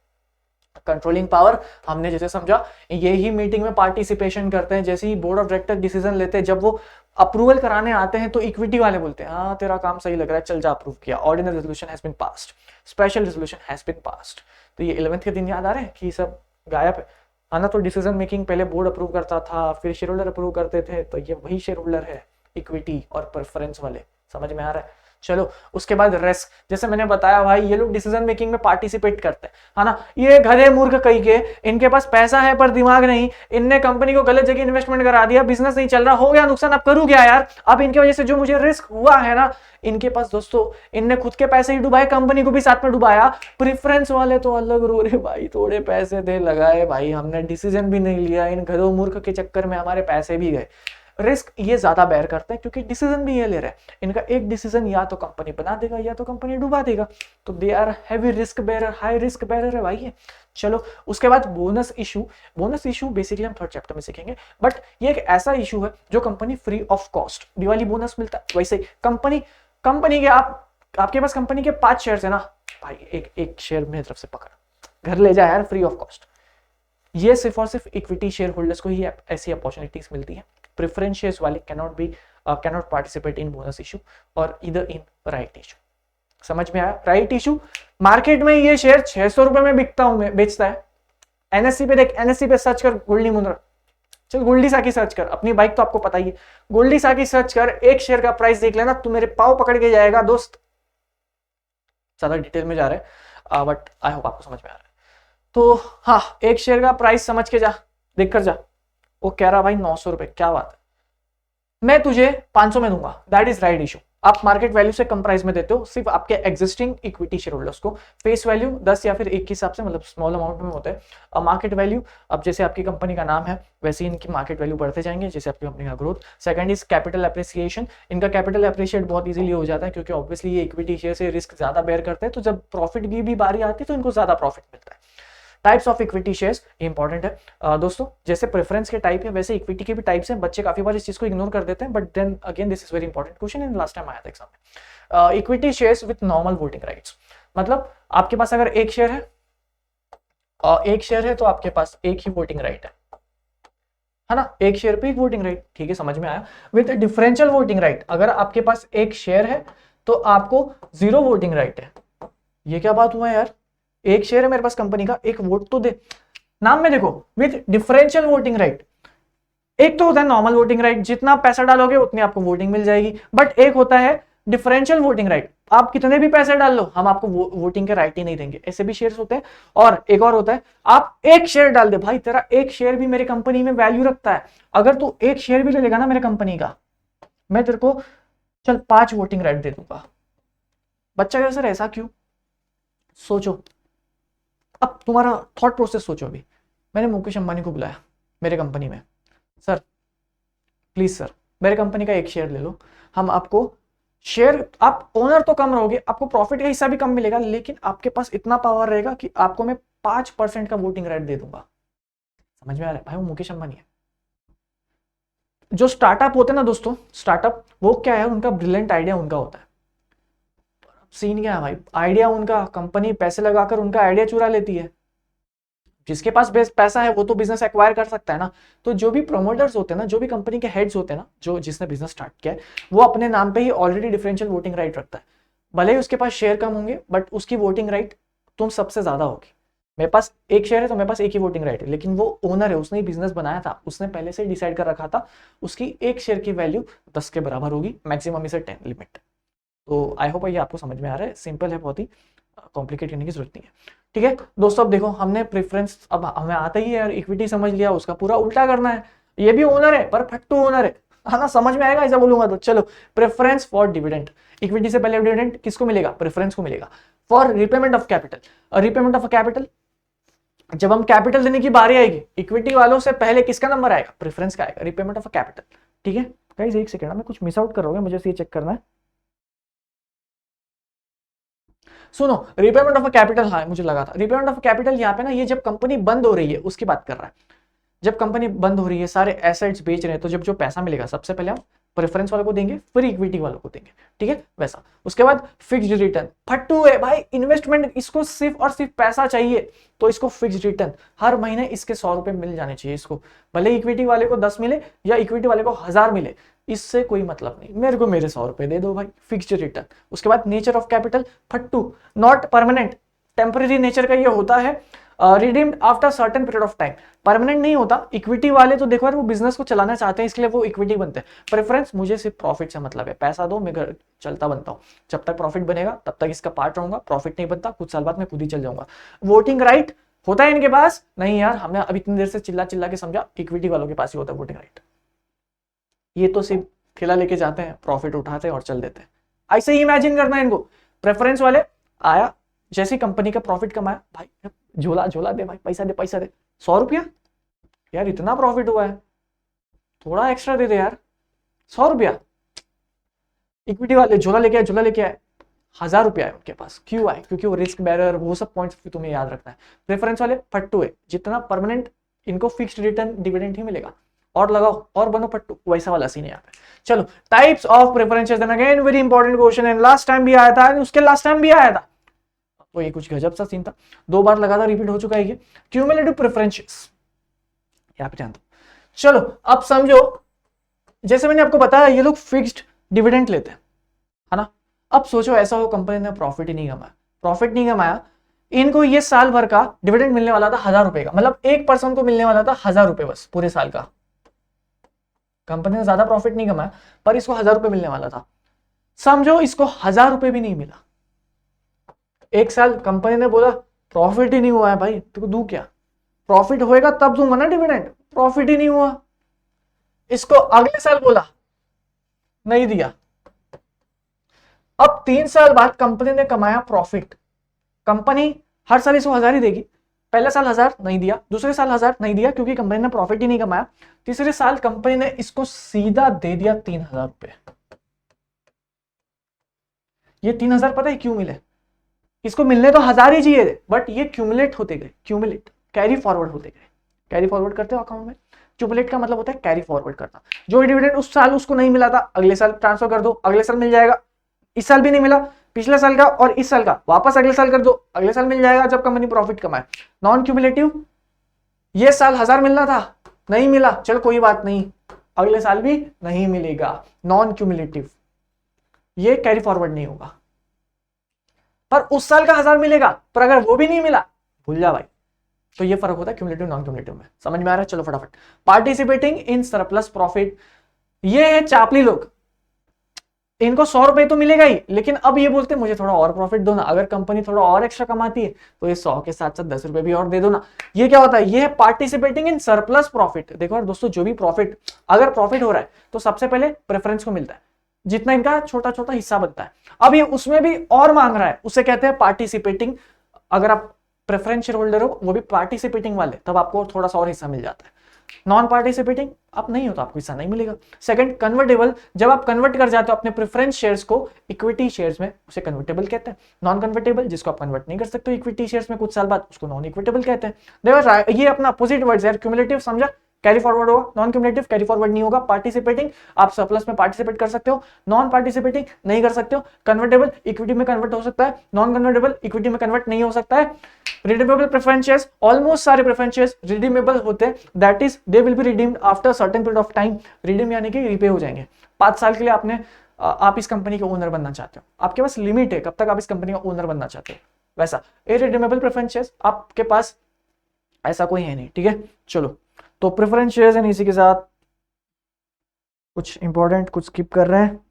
Controlling power, हमने जैसे समझा, ये ही मीटिंग में पार्टिसिपेशन करते हैं, जैसे ही बोर्ड ऑफ डायरेक्टर डिसीजन लेते हैं, जब वो अप्रूवल कराने आते हैं तो इक्विटी वाले बोलते हैं हाँ तेरा काम सही लग रहा है, चल जा अप्रूव किया, ordinary resolution has been passed, special resolution has been passed. तो ये 11th के दिन याद आ रहे हैं कि सब गायब है ना। तो डिसीजन मेकिंग पहले बोर्ड अप्रूव करता था, फिर शेयर होल्डर अप्रूव करते थे, तो ये वही शेयर होल्डर है, इक्विटी और प्रेफरेंस वाले। समझ में आ रहा है? चलो उसके बाद रिस्क, जैसे मैंने बताया भाई ये लोग डिसीजन मेकिंग में पार्टिसिपेट करते हैं, है ना। ये गधे मूर्ख कहीं के, इनके पास पैसा है पर दिमाग नहीं, इनने कंपनी को गलत जगह इन्वेस्टमेंट करा दिया, बिजनेस नहीं चल रहा, हो गया नुकसान, अब करूँ क्या यार। अब इनकी वजह से जो मुझे रिस्क हुआ है ना, इनके पास दोस्तों, इनने खुद के पैसे ही डुबाए, कंपनी को भी साथ में डुबाया। प्रेफरेंस वाले तो अलग रो रहे भाई, थोड़े पैसे थे लगाए भाई, हमने डिसीजन भी नहीं लिया, इन गधों मूर्ख के चक्कर में हमारे पैसे भी गए। रिस्क ये ज्यादा बेयर करते हैं क्योंकि डिसीजन भी ये ले रहे हैं, इनका एक डिसीजन या तो कंपनी बना देगा या तो कंपनी डुबा देगा, तो they are heavy risk bearer, high risk bearer है भाई ये। चलो उसके बाद bonus issue. Bonus issue basically हम 3rd चैप्टर में सीखेंगे, बट ये एक ऐसा इशू है जो company free of cost, Diwali bonus मिलता है वैसे कंपनी के आपके पास कंपनी के 5 शेयर है ना भाई, एक शेयर मेरी तरफ से पकड़, घर ले जा यार, फ्री ऑफ कॉस्ट। ये सिर्फ और सिर्फ इक्विटी शेयर होल्डर्स को ही ऐसी अपॉर्चुनिटीज मिलती है। प्रेफरेंस शेयर्स वाले cannot participate in bonus issue और इधर इन राइट इशू। समझ में आया? राइट इशू, मार्केट में ये शेयर 600 रुपए में बेचता है। एनएससी पे देख, एनएससी पे सर्च कर गोल्डी मुंद्रा, चल गोल्डी साकी सर्च कर, अपनी बाइक तो आपको पता ही है, गोल्डी साकी सर्च कर, एक शेयर का प्राइस देख लेना, तू मेरे पाँव पकड़ के जाएगा दोस्त। ज्यादा डिटेल में जा रहे हैं बट आई होप आपको समझ में आ रहा है। तो हाँ, एक शेयर का प्राइस समझ के जा, देख कर जा। वो कह रहा भाई 900 रुपए, क्या बात है, मैं तुझे 500 में दूंगा, दैट इज राइट इशू। आप मार्केट वैल्यू से कम प्राइस में देते हो सिर्फ आपके एग्जिस्टिंग इक्विटी शेयर होल्डर्स को। फेस वैल्यू 10 या फिर 1 के हिसाब से, मतलब स्मॉल अमाउंट में होता है। अब मार्केट वैल्यू, अब जैसे आपकी कंपनी का नाम है वैसे ही इनकी मार्केट वैल्यू बढ़ते जाएंगे जैसे आपकी कंपनी का growth. Second is capital appreciation, इनका कैपिटल अप्रिशिएट बहुत इजीली हो जाता है क्योंकि ऑब्वियसली ये इक्विटी शेयर से रिस्क ज्यादा बेयर करते हैं, तो जब प्रॉफिट की भी बारी आती है तो इनको ज्यादा प्रॉफिट मिलता है। Types of equity shares important है दोस्तों, जैसे प्रेफरेंस के टाइप है वैसे इक्विटी के भी टाइप्स हैं। बच्चे काफी बार इस चीज को इग्नोर कर देते हैं, but then again this is very important question in last time आया था एग्जाम में। Equity shares with normal voting rights, मतलब आपके पास अगर एक शेयर है तो आपके पास एक ही वोटिंग राइट है ना, एक शेयर पे एक वोटिंग राइट, ठीक है, समझ में आया। विद डिफरेंशियल वोटिंग राइट, अगर आपके पास एक शेयर है तो आपको 0 वोटिंग राइट है। ये क्या बात हुआ यार, एक शेयर है मेरे पास कंपनी का, एक वोट तो दे, नाम में देखो विद डिफरेंशियल वोटिंग राइट। एक तो होता है नॉर्मल वोटिंग राइट, जितना पैसा डालोगे उतनी आपको वोटिंग मिल जाएगी, बट एक होता है डिफरेंशियल वोटिंग राइट, आप कितने भी पैसे डाल लो हम आपको वोटिंग के राइट ही नहीं देंगे, ऐसे भी शेयर्स होते हैं। और एक और होता है, आप एक शेयर डाल दे, भाई तेरा एक शेयर भी मेरी कंपनी में वैल्यू रखता है, अगर तू एक शेयर भी ले लेगा ना मेरे कंपनी का, मैं तेरे को चल 5 वोटिंग राइट दे दूंगा। बच्चा कह सर ऐसा क्यों, सोचो, अब तुम्हारा थॉट प्रोसेस सोचो। अभी मैंने मुकेश अंबानी को बुलाया मेरे कंपनी में, सर प्लीज सर मेरे कंपनी का एक शेयर ले लो, हम आपको शेयर, आप ओनर तो कम रहोगे, आपको प्रॉफिट का हिस्सा भी कम मिलेगा, लेकिन आपके पास इतना पावर रहेगा कि आपको मैं 5% का वोटिंग राइट दे दूंगा। समझ में आ रहा है भाई, वो मुकेश अंबानी है। जो स्टार्टअप होते हैं ना दोस्तों, स्टार्टअप वो क्या है, उनका ब्रिलियंट आइडिया उनका होता है। सीन क्या है भाई, आइडिया उनका, कंपनी पैसे लगाकर उनका आइडिया चुरा लेती है। जिसके पास पैसा है वो तो बिजनेस एक्वायर कर सकता है ना। तो जो भी प्रमोटर्स होते हैं ना, जो भी कंपनी के हेड्स होते हैं ना, जो जिसने बिजनेस स्टार्ट किया है, वो अपने नाम पे ही ऑलरेडी डिफरेंशियल वोटिंग राइट रखता है। भले ही उसके पास शेयर कम होंगे, बट उसकी वोटिंग राइट तुम सबसे ज्यादा होगी। मेरे पास एक शेयर है तो मेरे पास एक ही वोटिंग राइट है, लेकिन वो ओनर है, उसने ही बिजनेस बनाया था, उसने पहले से डिसाइड कर रखा था उसकी एक शेयर की वैल्यू 10 के बराबर होगी, मैक्सिमम इसे 10 लिमिट। तो आई होप ये आपको समझ में आ रहा है, सिंपल है, बहुत ही कॉम्प्लिकेट करने की जरूरत नहीं है। ठीक है दोस्तों, अब देखो हमने प्रेफरेंस, अब हमें आता ही है यार, इक्विटी समझ लिया, उसका पूरा उल्टा करना है। ये भी ओनर है पर फट्टू ओनर है ना, समझ में आएगा ऐसा बोलूंगा तो। चलो, प्रेफरेंस फॉर डिविडेंड, इक्विटी से पहले डिविडेंड किसको मिलेगा, प्रेफरेंस को मिलेगा। For repayment of capital, repayment of capital, जब हम कैपिटल देने की बारी आएगी, इक्विटी वालों से पहले किसका नंबर आएगा, प्रेफरेंस का आएगा, रिपेमेंट ऑफ कैपिटल। ठीक है गाइस, एक सेकंड, मैं कुछ मिस आउट कर रहा हूँ, मुझे ये चेक करना है। सुनो, रिपेमेंट ऑफ कैपिटल, हाँ मुझे लगा था रिपेमेंट ऑफ कैपिटल यहाँ पे ना, ये जब कंपनी बंद हो रही है उसकी बात कर रहा है। जब कंपनी बंद हो रही है, सारे एसेट्स बेच रहे हैं, तो जब जो पैसा मिलेगा सबसे पहले हम प्रेफरेंस वालों को देंगे, फिर इक्विटी वालों को देंगे। ठीक है वैसा। उसके बाद फिक्स्ड रिटर्न, फट्टू है भाई, इन्वेस्टमेंट, इसको सिर्फ और सिर्फ पैसा चाहिए, तो इसको फिक्स्ड रिटर्न हर महीने इसके 100 रुपए मिल जाने चाहिए इसको, भले इक्विटी वाले को 10 मिले या इक्विटी वाले को 1000 मिले, इससे कोई मतलब नहीं, मेरे को मेरे 100 रुपए दे दो भाई, फिक्स्ड रिटर्न। उसके बाद नेचर ऑफ कैपिटल, फट्टू, नॉट परमानेंट, टेम्पररी नेचर का ये होता है, redeemed after certain period of time, permanent नहीं होता। इक्विटी वाले तो देखो यार, वो बिजनेस को चलाना चाहते हैं, इसलिए वो इक्विटी बनते हैं। प्रेफरेंस, मुझे सिर्फ प्रॉफिट से मतलब है, पैसा दो मैं घर चलता बनता हूँ, जब तक प्रॉफिट बनेगा तब तक इसका पार्ट रहूंगा, प्रॉफिट नहीं बनता कुछ साल बाद मैं खुद ही चल जाऊंगा। वोटिंग राइट होता है इनके पास नहीं यार, हमने अभी इतनी देर से चिल्ला चिल्ला के समझा, इक्विटी वालों के पास ही होता है वोटिंग राइट। ये तो सिर्फ ठेला लेके जाते हैं, प्रॉफिट उठाते हैं और चल देते हैं, ऐसे ही इमेजिन करना है इनको। प्रेफरेंस वाले आया, जैसे कंपनी का प्रॉफिट कमाया, भाई झोला झोला दे भाई, पैसा दे पैसा दे, 100 रुपया यार, इतना प्रॉफिट हुआ है, थोड़ा एक्स्ट्रा दे दे यार, 100 रुपया। इक्विटी वाले झोला लेके आए, झोला लेके आए, 1000 रुपया है उनके पास, क्यों आए, क्योंकि वो रिस्क बैरियर, वो सब पॉइंट्स तुम्हें याद रखना है। प्रेफरेंस वाले फट्टू है, जितना परमानेंट इनको फिक्स्ड रिटर्न डिविडेंड ही मिलेगा, और लगाओ और बनो पट्टू, वैसा वाला सीन है यहाँ पे। चलो, types of preferences, then again very important question है, लास्ट टाइम भी आया था, उसके लास्ट टाइम भी आया था, तो ये कुछ गजब सा सीन था, 2 बार लगातार रिपीट हो चुका है ये। क्यूमुलेटिव प्रेफरेंसेस, यहाँ पे ध्यान दो। चलो अब समझो, जैसे मैंने आपको बताया ये लोग फिक्स्ड डिविडेंड लेते हैं, है ना। अब सोचो ऐसा हो कंपनी ने प्रॉफिट ही नहीं कमाया, प्रॉफिट नहीं कमाया, इनको ये साल भर का डिविडेंड मिलने वाला था 1000 रुपए का, मतलब एक पर्सन को मिलने वाला था 1000 रुपए बस पूरे साल का, कंपनी ने ज्यादा प्रॉफिट नहीं कमाया, पर इसको 1000 रुपए मिलने वाला था। समझो इसको 1000 रुपए भी नहीं मिला। एक साल कंपनी ने बोला प्रॉफिट ही नहीं हुआ है भाई, तो दूं क्या? प्रॉफिट होएगा तब दूंगा ना डिविडेंड, प्रॉफिट ही नहीं हुआ। इसको अगले साल बोला, नहीं दिया। अब 3 साल बाद कंपनी ने कमाया प्रॉफिट। कंपनी हर साल इसको 1000 ही देगी। पहले साल 1000 नहीं दिया, दूसरे साल 1000 नहीं दिया क्योंकि कंपनी ने प्रॉफिट ही नहीं कमाया। तीसरे साल कंपनी ने इसको सीधा दे दिया 3000 रुपए। ये 3000 पता है क्यों मिले? इसको मिलने तो 1000 ही चाहिए थे, बट ये क्यूमुलेट होते गए, क्यूमुलेट कैरी फॉरवर्ड होते गए। कैरी फॉरवर्ड करते हो अकाउंट में, क्यूमुलेट का मतलब होता है कैरी फॉरवर्ड करना। जो डिविडेंड उस साल उसको नहीं मिला था, अगले साल ट्रांसफर कर दो, अगले साल मिल जाएगा। इस साल भी नहीं मिला, पिछले साल का और इस साल का वापस अगले साल कर दो, अगले साल मिल जाएगा जब कंपनी प्रॉफिट कमाए। नॉन क्यूमुलेटिव, ये साल 1000 मिलना था, नहीं मिला, चलो कोई बात नहीं, अगले साल भी नहीं मिलेगा। नॉन क्यूमुलेटिव, ये कैरी फॉरवर्ड नहीं होगा। पर उस साल का 1000 मिलेगा, पर अगर वो भी नहीं मिला, भूल जा भाई। तो ये फर्क होता है क्यूमुलेटिव नॉन क्यूमुलेटिव में। समझ में आ रहा है? चलो फटाफट। पार्टिसिपेटिंग इन सरप्लस प्रॉफिट, ये है चापली लोग। इनको 100 रुपए तो मिलेगा ही, लेकिन अब ये बोलते हैं मुझे थोड़ा और प्रॉफिट दो ना। अगर कंपनी थोड़ा और एक्स्ट्रा कमाती है तो ये 100 के साथ साथ 10 रुपए भी और दे दो ना। ये क्या होता है? ये है पार्टिसिपेटिंग इन सरप्लस प्रॉफिट। देखो यार दोस्तों, जो भी प्रॉफिट, अगर प्रॉफिट हो रहा है तो सबसे पहले प्रेफरेंस को मिलता है, जितना इनका छोटा छोटा हिस्सा बनता है। अब ये उसमें भी और मांग रहा है, उसे कहते हैं पार्टिसिपेटिंग। अगर आप प्रेफरेंस शेयर होल्डर हो, वो भी पार्टिसिपेटिंग वाले, तब आपको थोड़ा सा और हिस्सा मिल जाता है। नॉन पार्टिसिपेटिंग आप नहीं हो तो आपको हिस्सा नहीं मिलेगा। सेकंड, कन्वर्टेबल, जब आप कन्वर्ट कर जाते हो अपने प्रेफरेंस शेयर्स को इक्विटी शेयर्स में, उसे कन्वर्टेबल कहते हैं। नॉन कन्वर्टेबल, जिसको आप कन्वर्ट नहीं कर सकते इक्विटी शेयर्स में कुछ साल बाद, उसको नॉन इक्विटेबल कहते हैं। देखो ये अपना अपोजिट वर्ड्स है। क्यूमुलेटिव समझा, कैरी फॉरवर्ड होगा, नॉन क्यूमुलेटिव कैरी फॉरवर्ड नहीं होगा। पार्टिसिपेटिंग, आप सरप्लस में पार्टिसिपेट कर सकते हो, नॉन पार्टिसिपेटिंग नहीं कर सकते हो। कन्वर्टेबल, इक्विटी में कन्वर्ट हो सकता है, नॉन कन्वर्टेबल इक्विटी में कन्वर्ट नहीं हो सकता है। रिडीमेबल प्रेफरेंस शेयर्स, ऑलमोस्ट सारे प्रेफरेंस शेयर्स रिडीमेबल होते हैं, that is they will be redeemed after certain period of time. Redeem यानी कि रिपे हो जाएंगे। 5 साल के लिए आप इस कंपनी के ओनर बनना चाहते हो, आपके पास लिमिट है कब तक आप इस कंपनी का ओनर बनना चाहते हो। वैसा इरिडीमेबल प्रेफरेंस शेयर्स आपके पास ऐसा कोई है नहीं, ठीक है। चलो, तो प्रेफरेंस शेयर्स एंड इसी के साथ कुछ इंपॉर्टेंट कुछ स्किप कर रहे हैं।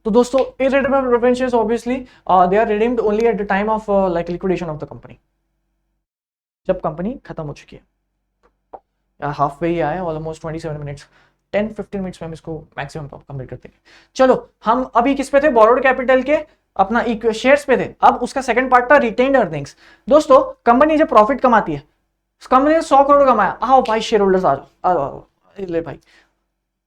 तो दोस्तों, irredeemable preference shares obviously they are redeemed only at the time of like liquidation of the company, जब कंपनी खत्म हो चुकी है, या हाफ वे ही आए, ऑलमोस्ट 27 मिनट्स, 10-15 मिनट्स में हम इसको मैक्सिमम कंप्लीट करते हैं। चलो, हम अभी किस पे थे? बोरोड कैपिटल के अपना शेयर्स पे थे। अब उसका सेकंड पार्ट था रिटेन्ड अर्निंग्स। दोस्तों, कंपनी जब प्रॉफिट कमाती है, कंपनी ने 100 करोड़ कमाया, आओ भाई शेयर होल्डर्स आ जाओ, ले भाई।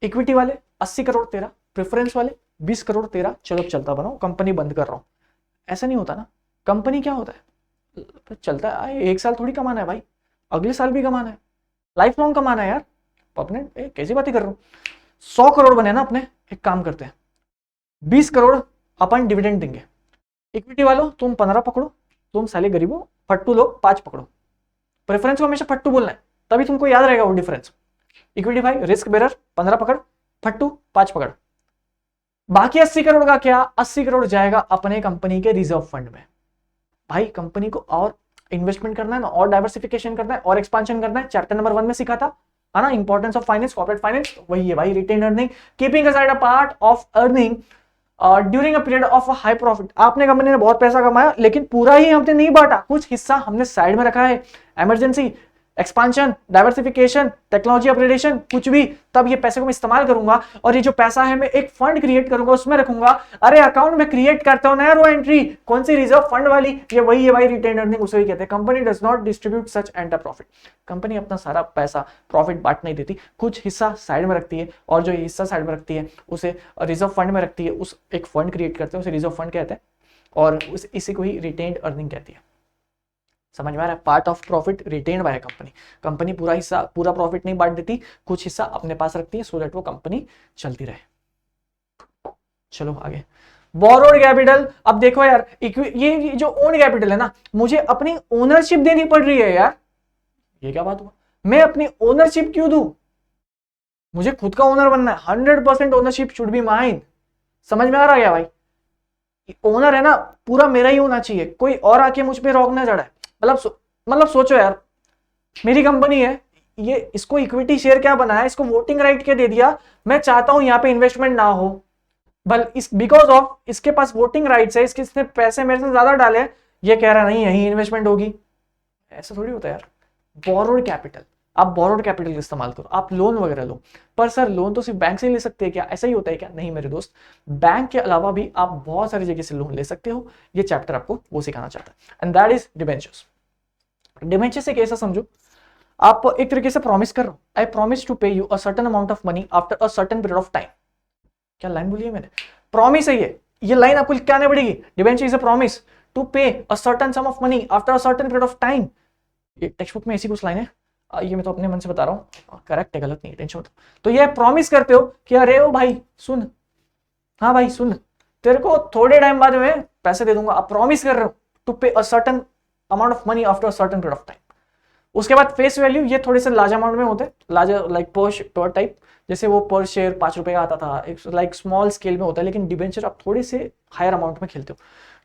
इक्विटी वाले 80 करोड़ तेरा, प्रेफरेंस वाले 20 करोड़ तेरा, चलो चलता बनाओ, कंपनी बंद कर रहा हूं। ऐसा नहीं होता ना। कंपनी क्या होता है, चलता है, एक साल थोड़ी कमाना है भाई, अगले साल भी कमाना है, लाइफ लॉन्ग कमाना है यार। अपने कैसी बातें कर रहा हूं? 100 करोड़ बने ना अपने, एक काम करते हैं, 20 करोड़ अपन डिविडेंड देंगे। इक्विटी वालों तुम 15 पकड़ो, तुम साले गरीबों फट्टू लोग 5 पकड़ो। प्रेफरेंस को हमेशा फट्टू बोलना है, तभी तुमको याद रहेगा वो डिफरेंस। इक्विटी भाई रिस्क बेरर 15 पकड़, फट्टू 5 पकड़। बाकी 80 करोड़ का क्या? 80 करोड़ जाएगा अपने कंपनी के रिजर्व फंड में। भाई कंपनी को और इन्वेस्टमेंट करना है ना, और डाइवर्सिफिकेशन करना है, और एक्सपांशन करना है। चैप्टर नंबर 1 में सिखा था, है ना, importance of finance, corporate finance, वही है भाई, retain earning, keeping aside a part of earning during a period of high profit. आपने कंपनी ने बहुत पैसा कमाया, लेकिन पूरा ही हमने नहीं बांटा, कुछ हिस्सा हमने साइड में रखा है, emergency, expansion, diversification, technology upgradation, कुछ भी। तब ये पैसे को मैं इस्तेमाल करूंगा, और ये जो पैसा है मैं एक फंड क्रिएट करूंगा, उसमें रखूंगा। अरे अकाउंट में क्रिएट करता हूं ना यार वो एंट्री, कौन सी? रिजर्व फंड वाली, ये वही है भाई रिटेन अर्निंग, उसे ही कहते हैं। Company does not distribute such enter profit. Company अपना सारा पैसा प्रॉफिट बांट नहीं देती, कुछ हिस्सा साइड में रखती है, और जो हिस्सा साइड में रखती है उसे रिजर्व फंड में रखती है, उस एक फंड क्रिएट करते हैं, उसे रिजर्व फंड कहते हैं, और इसी को ही रिटेन्ड अर्निंग कहती है। समझ में आ रहा है? Part of profit retained by company. Company पूरा हिस्सा, पूरा प्रॉफिट नहीं बांट देती, कुछ हिस्सा अपने पास रखती है, सो दैट वो कंपनी चलती रहे। चलो आगे, बोरोड कैपिटल। अब देखो यार, ये जो ओन कैपिटल है ना, मुझे अपनी ओनरशिप देनी पड़ रही है यार। ये क्या बात हुआ? मैं अपनी ओनरशिप क्यों दूं? मुझे खुद का ओनर बनना है, 100% ओनरशिप शुड बी माइन। समझ में आ रहा है क्या भाई? ओनर है ना, पूरा मेरा ही होना चाहिए, कोई और आके मुझ पे रोकना चढ़ा है। मतलब सोचो यार, मेरी कंपनी है, ये इसको इक्विटी शेयर क्या बनाया, इसको वोटिंग राइट क्या दे दिया, मैं चाहता हूं यहां पे इन्वेस्टमेंट ना हो, बल इस बिकॉज ऑफ इसके पास वोटिंग राइट्स है, इसने पैसे मेरे से ज्यादा डाले, ये कह रहा नहीं यही इन्वेस्टमेंट होगी। ऐसा थोड़ी होता है यार। बोरोड कैपिटल, आप बोरोड कैपिटल का इस्तेमाल करो, आप लोन वगैरह लो। पर सर लोन तो सिर्फ बैंक से ही ले सकते हैं क्या, ऐसा ही होता है क्या? नहीं मेरे दोस्त, बैंक के अलावा भी आप बहुत सारी जगह से लोन ले सकते हो। ये चैप्टर आपको वो सिखाना चाहता है, and that is debentures. Debentures एक ऐसा समझो, आप एक तरीके से प्रॉमिस कर रहे हो, आई प्रॉमिस टू पे you a certain amount of money after a certain period of time. क्या लाइन बोली है मैंने? प्रॉमिस है ये लाइन आपको क्या आने पड़ेगी, debenture is a promise to pay a certain sum of money after a certain period of time. ये टेक्स्ट बुक में ऐसी कुछ लाइन है, ये मैं तो अपने मन से बता रहा हूँ, करेक्ट है गलत नहीं है, टेंशन मत। तो ये प्रॉमिस करते हो कि अरे ओ भाई सुन, हाँ भाई सुन, तेरे को थोड़े टाइम बाद में पैसे दे दूंगा, आप प्रॉमिस कर रहे हो to pay a certain amount of money after a certain period of time. उसके बाद फेस वैल्यू, ये थोड़े से लार्ज अमाउंट में होते हैं, लार्जर लाइक पर टाइप, जैसे वो पर शेयर 5 रुपए का आता था, एक लाइक स्मॉल स्केल में होता है, लेकिन डिबेंचर आप थोड़े से हायर अमाउंट में खेलते हो।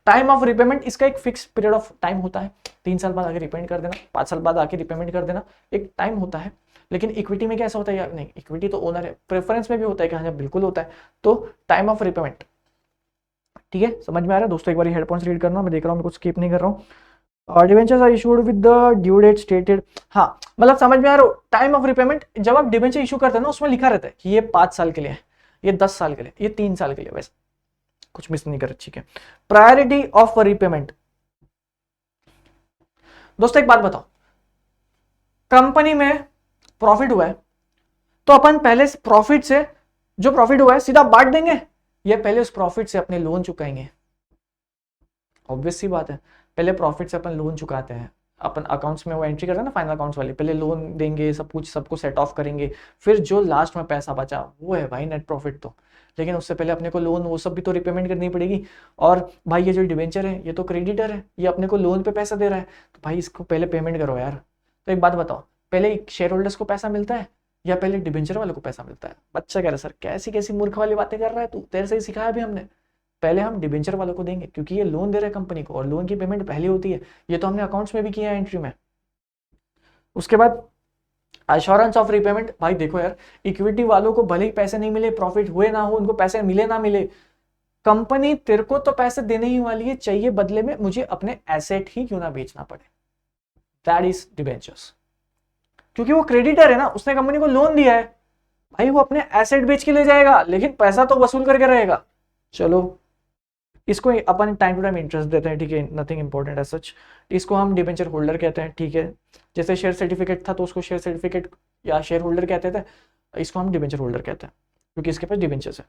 टाइम ऑफ रिपेमेंट, इसका एक फिक्स पीरियड ऑफ टाइम होता है, 3 साल बाद आके रिपेमेंट कर देना, 5 साल बाद आके रिपेमेंट कर देना, एक टाइम होता है। लेकिन इक्विटी में कैसा होता है यार, नहीं इक्विटी तो ओनर है, प्रेफरेंस में भी होता है कि हाँ बिल्कुल होता है, तो टाइम ऑफ रिपेमेंट। ठीक है, समझ में आ रहा है दोस्तों? एक बार हेडफोन्स रीड करना, मैं देख रहा हूँ, मैं कुछ स्किप नहीं कर रहा हूँ। Debentures are issued with the due date stated, हाँ मतलब समझ में आ रहा हो। टाइम ऑफ रिपेमेंट, जब आप डिबेंचर इशू करते हैं ना, उसमें लिखा रहता है कि ये 5 साल के लिए है, ये 10 साल के लिए, ये 3 साल के लिए, वैसे कुछ मिस नहीं कर, ठीक है। प्रायोरिटी ऑफ रिपेमेंट, दोस्तों एक बात बताओ, कंपनी में प्रॉफिट हुआ है तो अपन पहले प्रॉफिट से, जो प्रॉफिट हुआ है सीधा बांट देंगे, या पहले उस प्रॉफिट से अपने लोन चुकाएंगे? ऑब्वियस सी बात है, पहले प्रॉफिट से अपन लोन चुकाते हैं, अपन अकाउंट्स में वो एंट्री करते हैं ना फाइनल अकाउंट्स वाले, पहले लोन देंगे, सब कुछ सबको सेट ऑफ करेंगे, फिर जो लास्ट में पैसा बचा वो है भाई नेट प्रॉफिट। तो लेकिन उससे पहले अपने को लोन वो सब भी तो रिपेमेंट करनी पड़ेगी। और भाई ये जो डिबेंचर है ये तो क्रेडिटर है, ये अपने को लोन पे पैसा दे रहा है, तो भाई इसको पहले पेमेंट करो यार। तो एक बात बताओ, पहले शेयर होल्डर्स को पैसा मिलता है या पहले डिबेंचर वाले को पैसा मिलता है? बच्चा कह रहा है सर कैसी कैसी मूर्ख वाली बातें कर रहा है तू, तेरे से ही सिखाया भी हमने, पहले हम डिबेंचर वालों को देंगे क्योंकि ये लोन दे रहे हैं कंपनी को, और लोन की पेमेंट पहले होती है, ये तो हमने अकाउंट्स में भी किया है एंट्री में। उसके बाद एश्योरेंस ऑफ रिपेमेंट, भाई देखो यार, इक्विटी वालों को भले ही पैसे नहीं मिले, प्रॉफिट हुए ना हो, उनको पैसे मिले ना मिले, कंपनी तेरे को तो पैसे देने ही वाली है, चाहिए बदले में मुझे अपने एसेट ही क्यों ना बेचना पड़े। दैट इज डिबेंचर्स, क्योंकि वो क्रेडिटर है ना, उसने कंपनी को लोन दिया है, भाई वो अपने एसेट बेच के ले जाएगा, लेकिन पैसा तो वसूल करके रहेगा। चलो इसको अपन टाइम टू टाइम इंटरेस्ट देते हैं, ठीक है, नथिंग इंपॉर्टेंट एज सच। इसको हम डिबेंचर होल्डर कहते हैं, ठीक है, जैसे शेयर सर्टिफिकेट था तो उसको शेयर सर्टिफिकेट या शेयर होल्डर कहते थे, इसको हम डिबेंचर होल्डर कहते हैं क्योंकि इसके पास डिबेंचर्स है।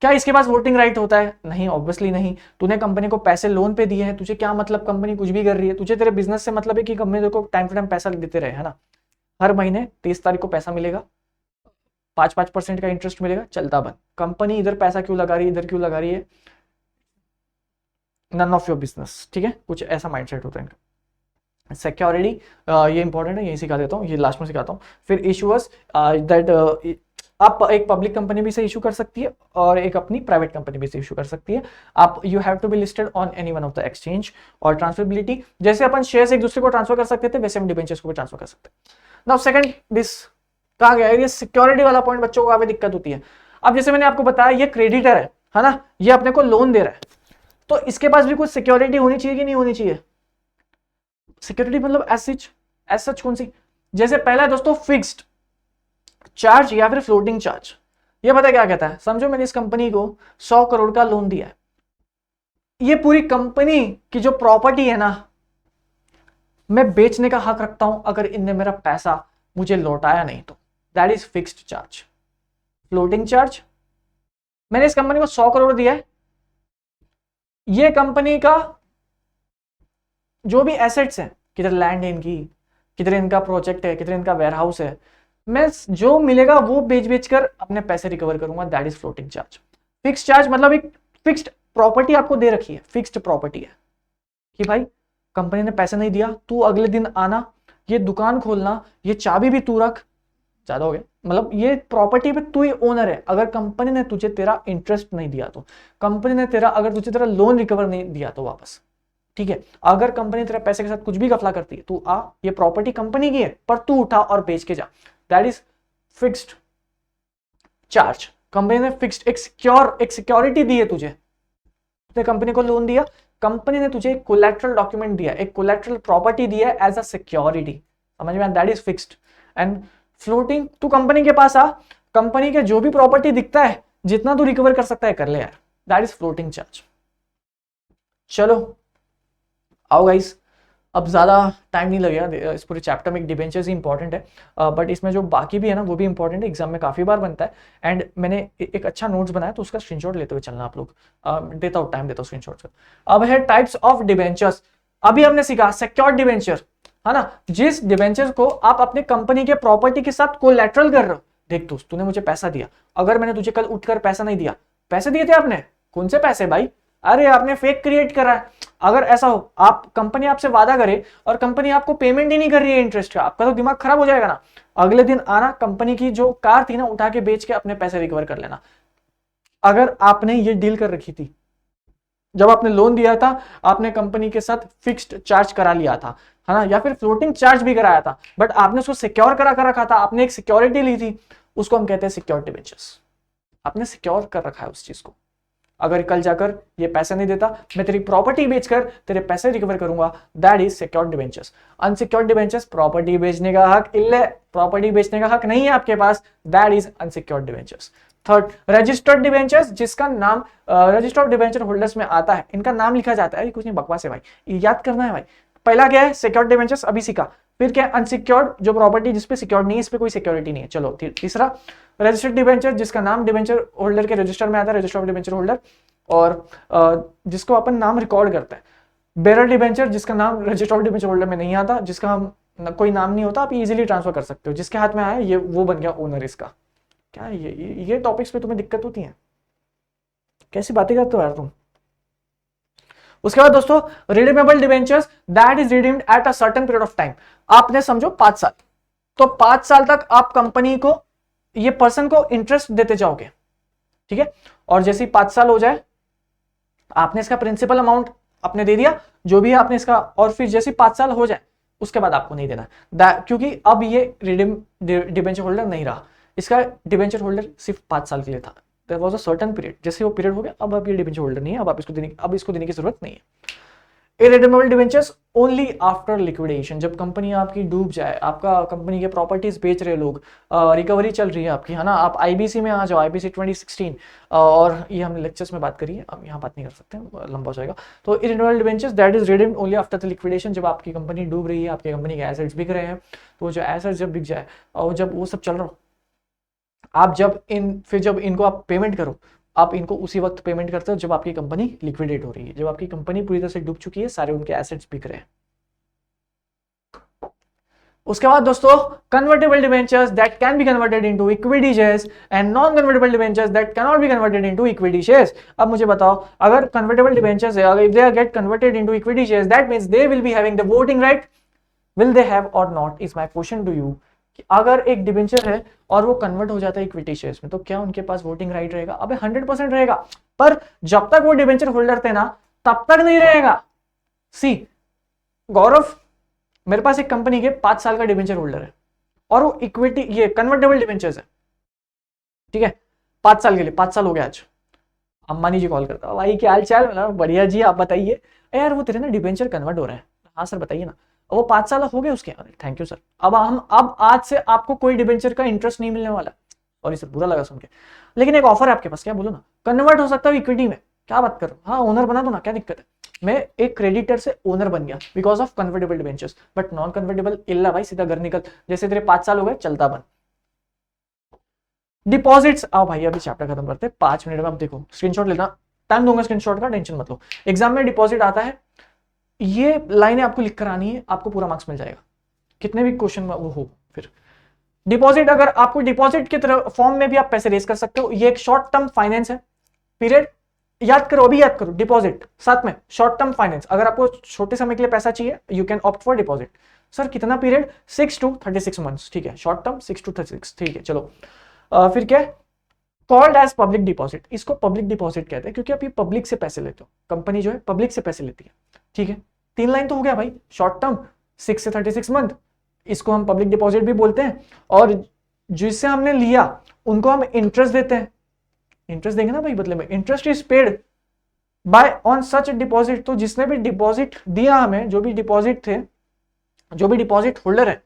क्या इसके पास वोटिंग राइट होता है? नहीं, ऑब्वियसली नहीं। तूने कंपनी को पैसे लोन पे दिए हैं, तुझे क्या मतलब कंपनी कुछ भी कर रही है, तुझे तेरे बिजनेस से मतलब है कि कंपनी को टाइम टू टाइम पैसा देते रहे, है ना। हर महीने 30 तारीख को पैसा मिलेगा, 5% का इंटरेस्ट मिलेगा, चलता बंद। कंपनी इधर पैसा क्यों लगा रही है, इधर क्यों लगा रही है, नन ऑफ योर बिजनेस, ठीक है, कुछ ऐसा माइंडसेट होता है इनका। सिक्योरिटी, ये इंपॉर्टेंट है, यही सिखा देता हूँ, ये लास्ट में सिखाता हूँ। फिर इशूअर्स, दैट आप एक पब्लिक कंपनी भी से इशू कर सकती है और एक अपनी प्राइवेट कंपनी भी से इशू कर सकती है। आप you have to be listed on any one of the exchange. और ट्रांसफरेबिलिटी, जैसे अपन शेयर्स एक दूसरे को ट्रांसफर कर सकते थे, वैसे हम डिबेंचर्स को भी ट्रांसफर कर सकते हैं। नाउ सेकंड दिस कहा गया है, ये सिक्योरिटी वाला पॉइंट बच्चों को काफी दिक्कत होती है। अब जैसे मैंने आपको बताया ये क्रेडिटर है ना, ये अपने को लोन दे रहा है, तो इसके पास भी कुछ सिक्योरिटी होनी चाहिए कि नहीं होनी चाहिए? सिक्योरिटी मतलब एज सच कौन सी? जैसे पहला है दोस्तों फिक्स्ड चार्ज या फिर फ्लोटिंग चार्ज। ये पता क्या कहता है, समझो मैंने इस कंपनी को 100 करोड़ का लोन दिया है, ये पूरी कंपनी की जो प्रॉपर्टी है ना, मैं बेचने का हक रखता हूं अगर इनने मेरा पैसा मुझे लौटाया नहीं तो। That is fixed charge. Floating charge, मैंने इस कंपनी को 100 करोड़ दिया है, ये कंपनी का जो भी एसेट्स हैं, किधर लैंड है इनकी, किधर इनका प्रोजेक्ट है, किधर इनका वेयरहाउस है, मैं जो मिलेगा वो बेच कर अपने पैसे रिकवर करूंगा। That is floating charge. Fixed charge मतलब एक फिक्स्ड प्रॉपर्टी आपको दे रखी है, फिक्स्ड प्रॉपर्टी है कि भाई कंपनी ने पैसे नहीं दिया, तू अगले दिन आना, ये दुकान खोलना, ये चाबी भी तू रख, ज्यादा हो गया, मतलब ये प्रॉपर्टी पे तू ही ओनर है। अगर कंपनी ने तुझे तेरा इंटरेस्ट नहीं दिया तो, कंपनी ने तेरा अगर तुझे तेरा लोन रिकवर नहीं दिया तो वापस, ठीक है, अगर कंपनी तेरे पैसे के साथ कुछ भी गफला करती है, तू आ, ये प्रॉपर्टी कंपनी की है, पर तू उठा और बेच के जा, that is fixed charge. Company ने फिक्स्ड एक सिक्योरिटी दी है तुझे, तुझे कंपनी को लोन दिया, कंपनी ने तुझे एक कोलैटरल डॉक्यूमेंट दिया, एक कोलैटरल प्रॉपर्टी दिया एज अ सिक्योरिटी, समझ में, that is fixed. And floating, तू कंपनी के पास आ, कंपनी के जो भी प्रॉपर्टी दिखता है, जितना तू रिकवर कर सकता है कर ले यार, दैट इज फ्लोटिंग चार्ज। चलो आओ गाइस, अब ज्यादा टाइम नहीं लगेगा, इस पूरे चैप्टर में डिबेंचर्स ही इंपॉर्टेंट है, बट इसमें जो बाकी भी है ना वो भी इंपॉर्टेंट है, एग्जाम में काफी बार बनता है। एंड मैंने एक अच्छा नोट्स बनाया, तो उसका स्क्रीनशॉट लेते हुए चलना आप लोग, देता हूँ टाइम, देता हूँ स्क्रीनशॉट का। अब है टाइप्स ऑफ डिबेंचर्स। अभी हमने सीखा सिक्योर्ड डिबेंचर, है ना, जिस डिबेंचर को आप अपने कंपनी के प्रॉपर्टी के साथ कोलैटरल कर रहे हो। देख दोस्त, तूने मुझे पैसा दिया, अगर मैंने तुझे कल उठकर पैसा नहीं दिया, पैसे दिए थे आपने, कौन से पैसे भाई, अरे आपने फेक क्रिएट करा है। अगर ऐसा हो, आप कंपनी आपसे वादा करे और कंपनी आपको पेमेंट ही नहीं कर रही है इंटरेस्ट का, आपका तो दिमाग खराब हो जाएगा ना। अगले दिन आना, कंपनी की जो कार थी ना उठा के बेच के अपने पैसे रिकवर कर लेना। अगर आपने ये डील कर रखी थी, जब आपने लोन दिया था, आपने कंपनी के साथ फिक्स्ड चार्ज करा लिया था, है ना, या फिर फ्लोटिंग चार्ज भी कराया था, बट आपने उसको सिक्योर करा कर रखा था, आपने एक सिक्योरिटी ली थी, उसको हम कहते हैं सिक्योर्ड डिबेंचर्स। आपने सिक्योर कर रखा है उस चीज को, अगर कल जाकर ये पैसे नहीं देता, मैं तेरी प्रॉपर्टी बेचकर तेरे पैसे रिकवर करूंगा, that is secured debentures. Unsecured debentures, property बेचने का हक इल्ले, प्रॉपर्टी बेचने का हक नहीं है आपके पास, that is unsecured debentures. Third, registered debentures, जिसका नाम रजिस्टर्ड डिबेंचर होल्डर्स में आता है, इनका नाम लिखा जाता है, कुछ नहीं बकवास है भाई, याद करना है भाई। पहला क्या है, सिक्योर्ड डिबेंचर्स, अभी सीखा। फिर क्या है, अनसिक्योर्ड, जो प्रॉपर्टी जिसपे सिक्योर्ड नहीं है, इस पे कोई सिक्योरिटी नहीं है। चलो तीसरा, रजिस्टर्ड डिबेंचर, जिसका नाम डिबेंचर होल्डर के रजिस्टर में आता है, रजिस्टर ऑफ डिबेंचर होल्डर, और जिसको अपन नाम रिकॉर्ड करते हैं। बेरर डिबेंचर, जिसका नाम रजिस्टर ऑफ डिबेंचर होल्डर में नहीं आता, जिसका हम कोई नाम नहीं होता, आप इजीली ट्रांसफर कर सकते हो, जिसके हाथ में आया ये वो बन गया ओनर इसका। क्या ये टॉपिक्स पे तुम्हें दिक्कत होती है, कैसी बातें करते हो यार तुम। उसके बाद दोस्तों, redeemable debentures, that is redeemed at a certain period of time. आपने समझो 5 साल, तो 5 साल तक आप कंपनी को, ये पर्सन को इंटरेस्ट देते जाओगे, ठीक है, और जैसे ही 5 साल हो जाए, आपने इसका प्रिंसिपल अमाउंट आपने दे दिया, जो भी है आपने इसका, और फिर जैसे 5 साल हो जाए उसके बाद आपको नहीं देना, क्योंकि अब ये रिडीम डिबेंचर होल्डर नहीं रहा, इसका डिबेंचर होल्डर सिर्फ 5 साल के लिए था, there was a certain period, जैसे वो पीरियड हो गया, अब ये डिबेंचर होल्डर नहीं है, अब इसको देने की जरूरत नहीं है। Irredeemable debentures only after liquidation, जब कंपनी आपकी डूब जाए, आपका कंपनी के प्रॉपर्टीज बेच रहे लोग, रिकवरी चल रही है आपकी, है ना, आप आईबीसी में आ जाओ, आईबीसी 2016, और ये हमने लेक्चर्स में बात करी है, अब यहाँ बात नहीं कर सकते, लंबा हो जाएगा। तो irredeemable debentures that is redeemed only after the liquidation, जब आपकी कंपनी डूब रही है, आपकी कंपनी के एसेट्स बिक रहे हैं, तो जो एसेट्स जब बिक जाए और जब वो सब चल रहा हो, आप जब इनको आप पेमेंट करो, आप इनको उसी वक्त पेमेंट करते हो जब आपकी कंपनी लिक्विडेट हो रही है, जब आपकी कंपनी पूरी तरह से डूब चुकी है, सारे उनके एसेट्स बिक रहे हैं। उसके बाद दोस्तों, convertible debentures that can be converted into equity shares and non convertible debentures that can not be converted into equity shares. अब मुझे बताओ, अगर कन्वर्टेबल डिबेंचर्स है, अगर if they are get converted into equity shares, that means they will be having the voting right, will they have और not, is my question to you. अगर एक debenture है और वो कन्वर्ट हो जाता है इक्विटी शेयर्स में, तो क्या उनके पास वोटिंग राइट रहेगा? अबे 100% रहेगा, पर जब तक वो डिबेंचर होल्डर थे ना, तब तक नहीं रहेगा। सी गौरव, मेरे पास एक कंपनी के 5 साल का डिबेंचर होल्डर है और वो इक्विटी, ये कन्वर्टेबल डिबेंचर्स है, ठीक है, 5 साल के लिए, 5 साल हो गया आज। अंबानी जी कॉल करता, भाई क्या हाल चाल, बढ़िया जी आप बताइए। यार वो तेरे ना डिबेंचर कन्वर्ट हो रहा है, हाँ सर बताइए ना, वो 5 साल हो गए उसके, थैंक यू सर, अब आज से आपको कोई डिबेंचर का इंटरेस्ट नहीं मिलने वाला, और इसे बुरा लगा सुन के, लेकिन एक ऑफर है आपके पास, क्या बोलो ना, कन्वर्ट हो सकता है इक्विटी में, क्या बात कर रहे हो, हाँ ओनर बना दो ना, क्या दिक्कत है। मैं एक क्रेडिटर से ओनर बन गया because of convertible debentures, but non convertible इल्ला भाई सीधा घर निकल, जैसे तेरे 5 साल हो गए चलता बन। डिपॉजिट्स, आओ भाई अभी चैप्टर खत्म करते हैं 5 मिनट में। अब देखो स्क्रीनशॉट लेना, टाइम दूंगा स्क्रीनशॉट का, टेंशन मत लो। एग्जाम में डिपॉजिट आता है, ये लाइनें आपको लिख कर आनी है, आपको पूरा मार्क्स मिल जाएगा, कितने भी क्वेश्चन में वो हो। फिर डिपॉजिट, अगर आपको डिपॉजिट की तरह फॉर्म में भी आप पैसे रेज कर सकते हो, ये एक शॉर्ट टर्म फाइनेंस है, पीरियड याद करो, अभी याद करो, डिपॉजिट साथ में शॉर्ट टर्म फाइनेंस, अगर आपको छोटे समय के लिए पैसा चाहिए, you can opt for deposit. Sir कितना पीरियड, 6 to 36 मंथ्स, ठीक है, शॉर्ट टर्म 6 to 36, ठीक है चलो। फिर क्या है, कॉल्ड एज पब्लिक डिपॉजिट, इसको पब्लिक डिपॉजिट कहते हैं क्योंकि आप ये पब्लिक से पैसे लेते हो, कंपनी जो है पब्लिक से पैसे लेती है, ठीक है, 3 लाइन तो हो गया भाई, शॉर्ट टर्म 6 से 36 मंथ, इसको हम पब्लिक डिपॉजिट भी बोलते हैं, और जिससे हमने लिया उनको हम इंटरेस्ट देते हैं, इंटरेस्ट देंगे ना भाई बदले में, interest is paid by on such deposit. तो जिसने भी डिपॉजिट दिया हमें, जो भी डिपॉजिट थे, जो भी डिपॉजिट होल्डर है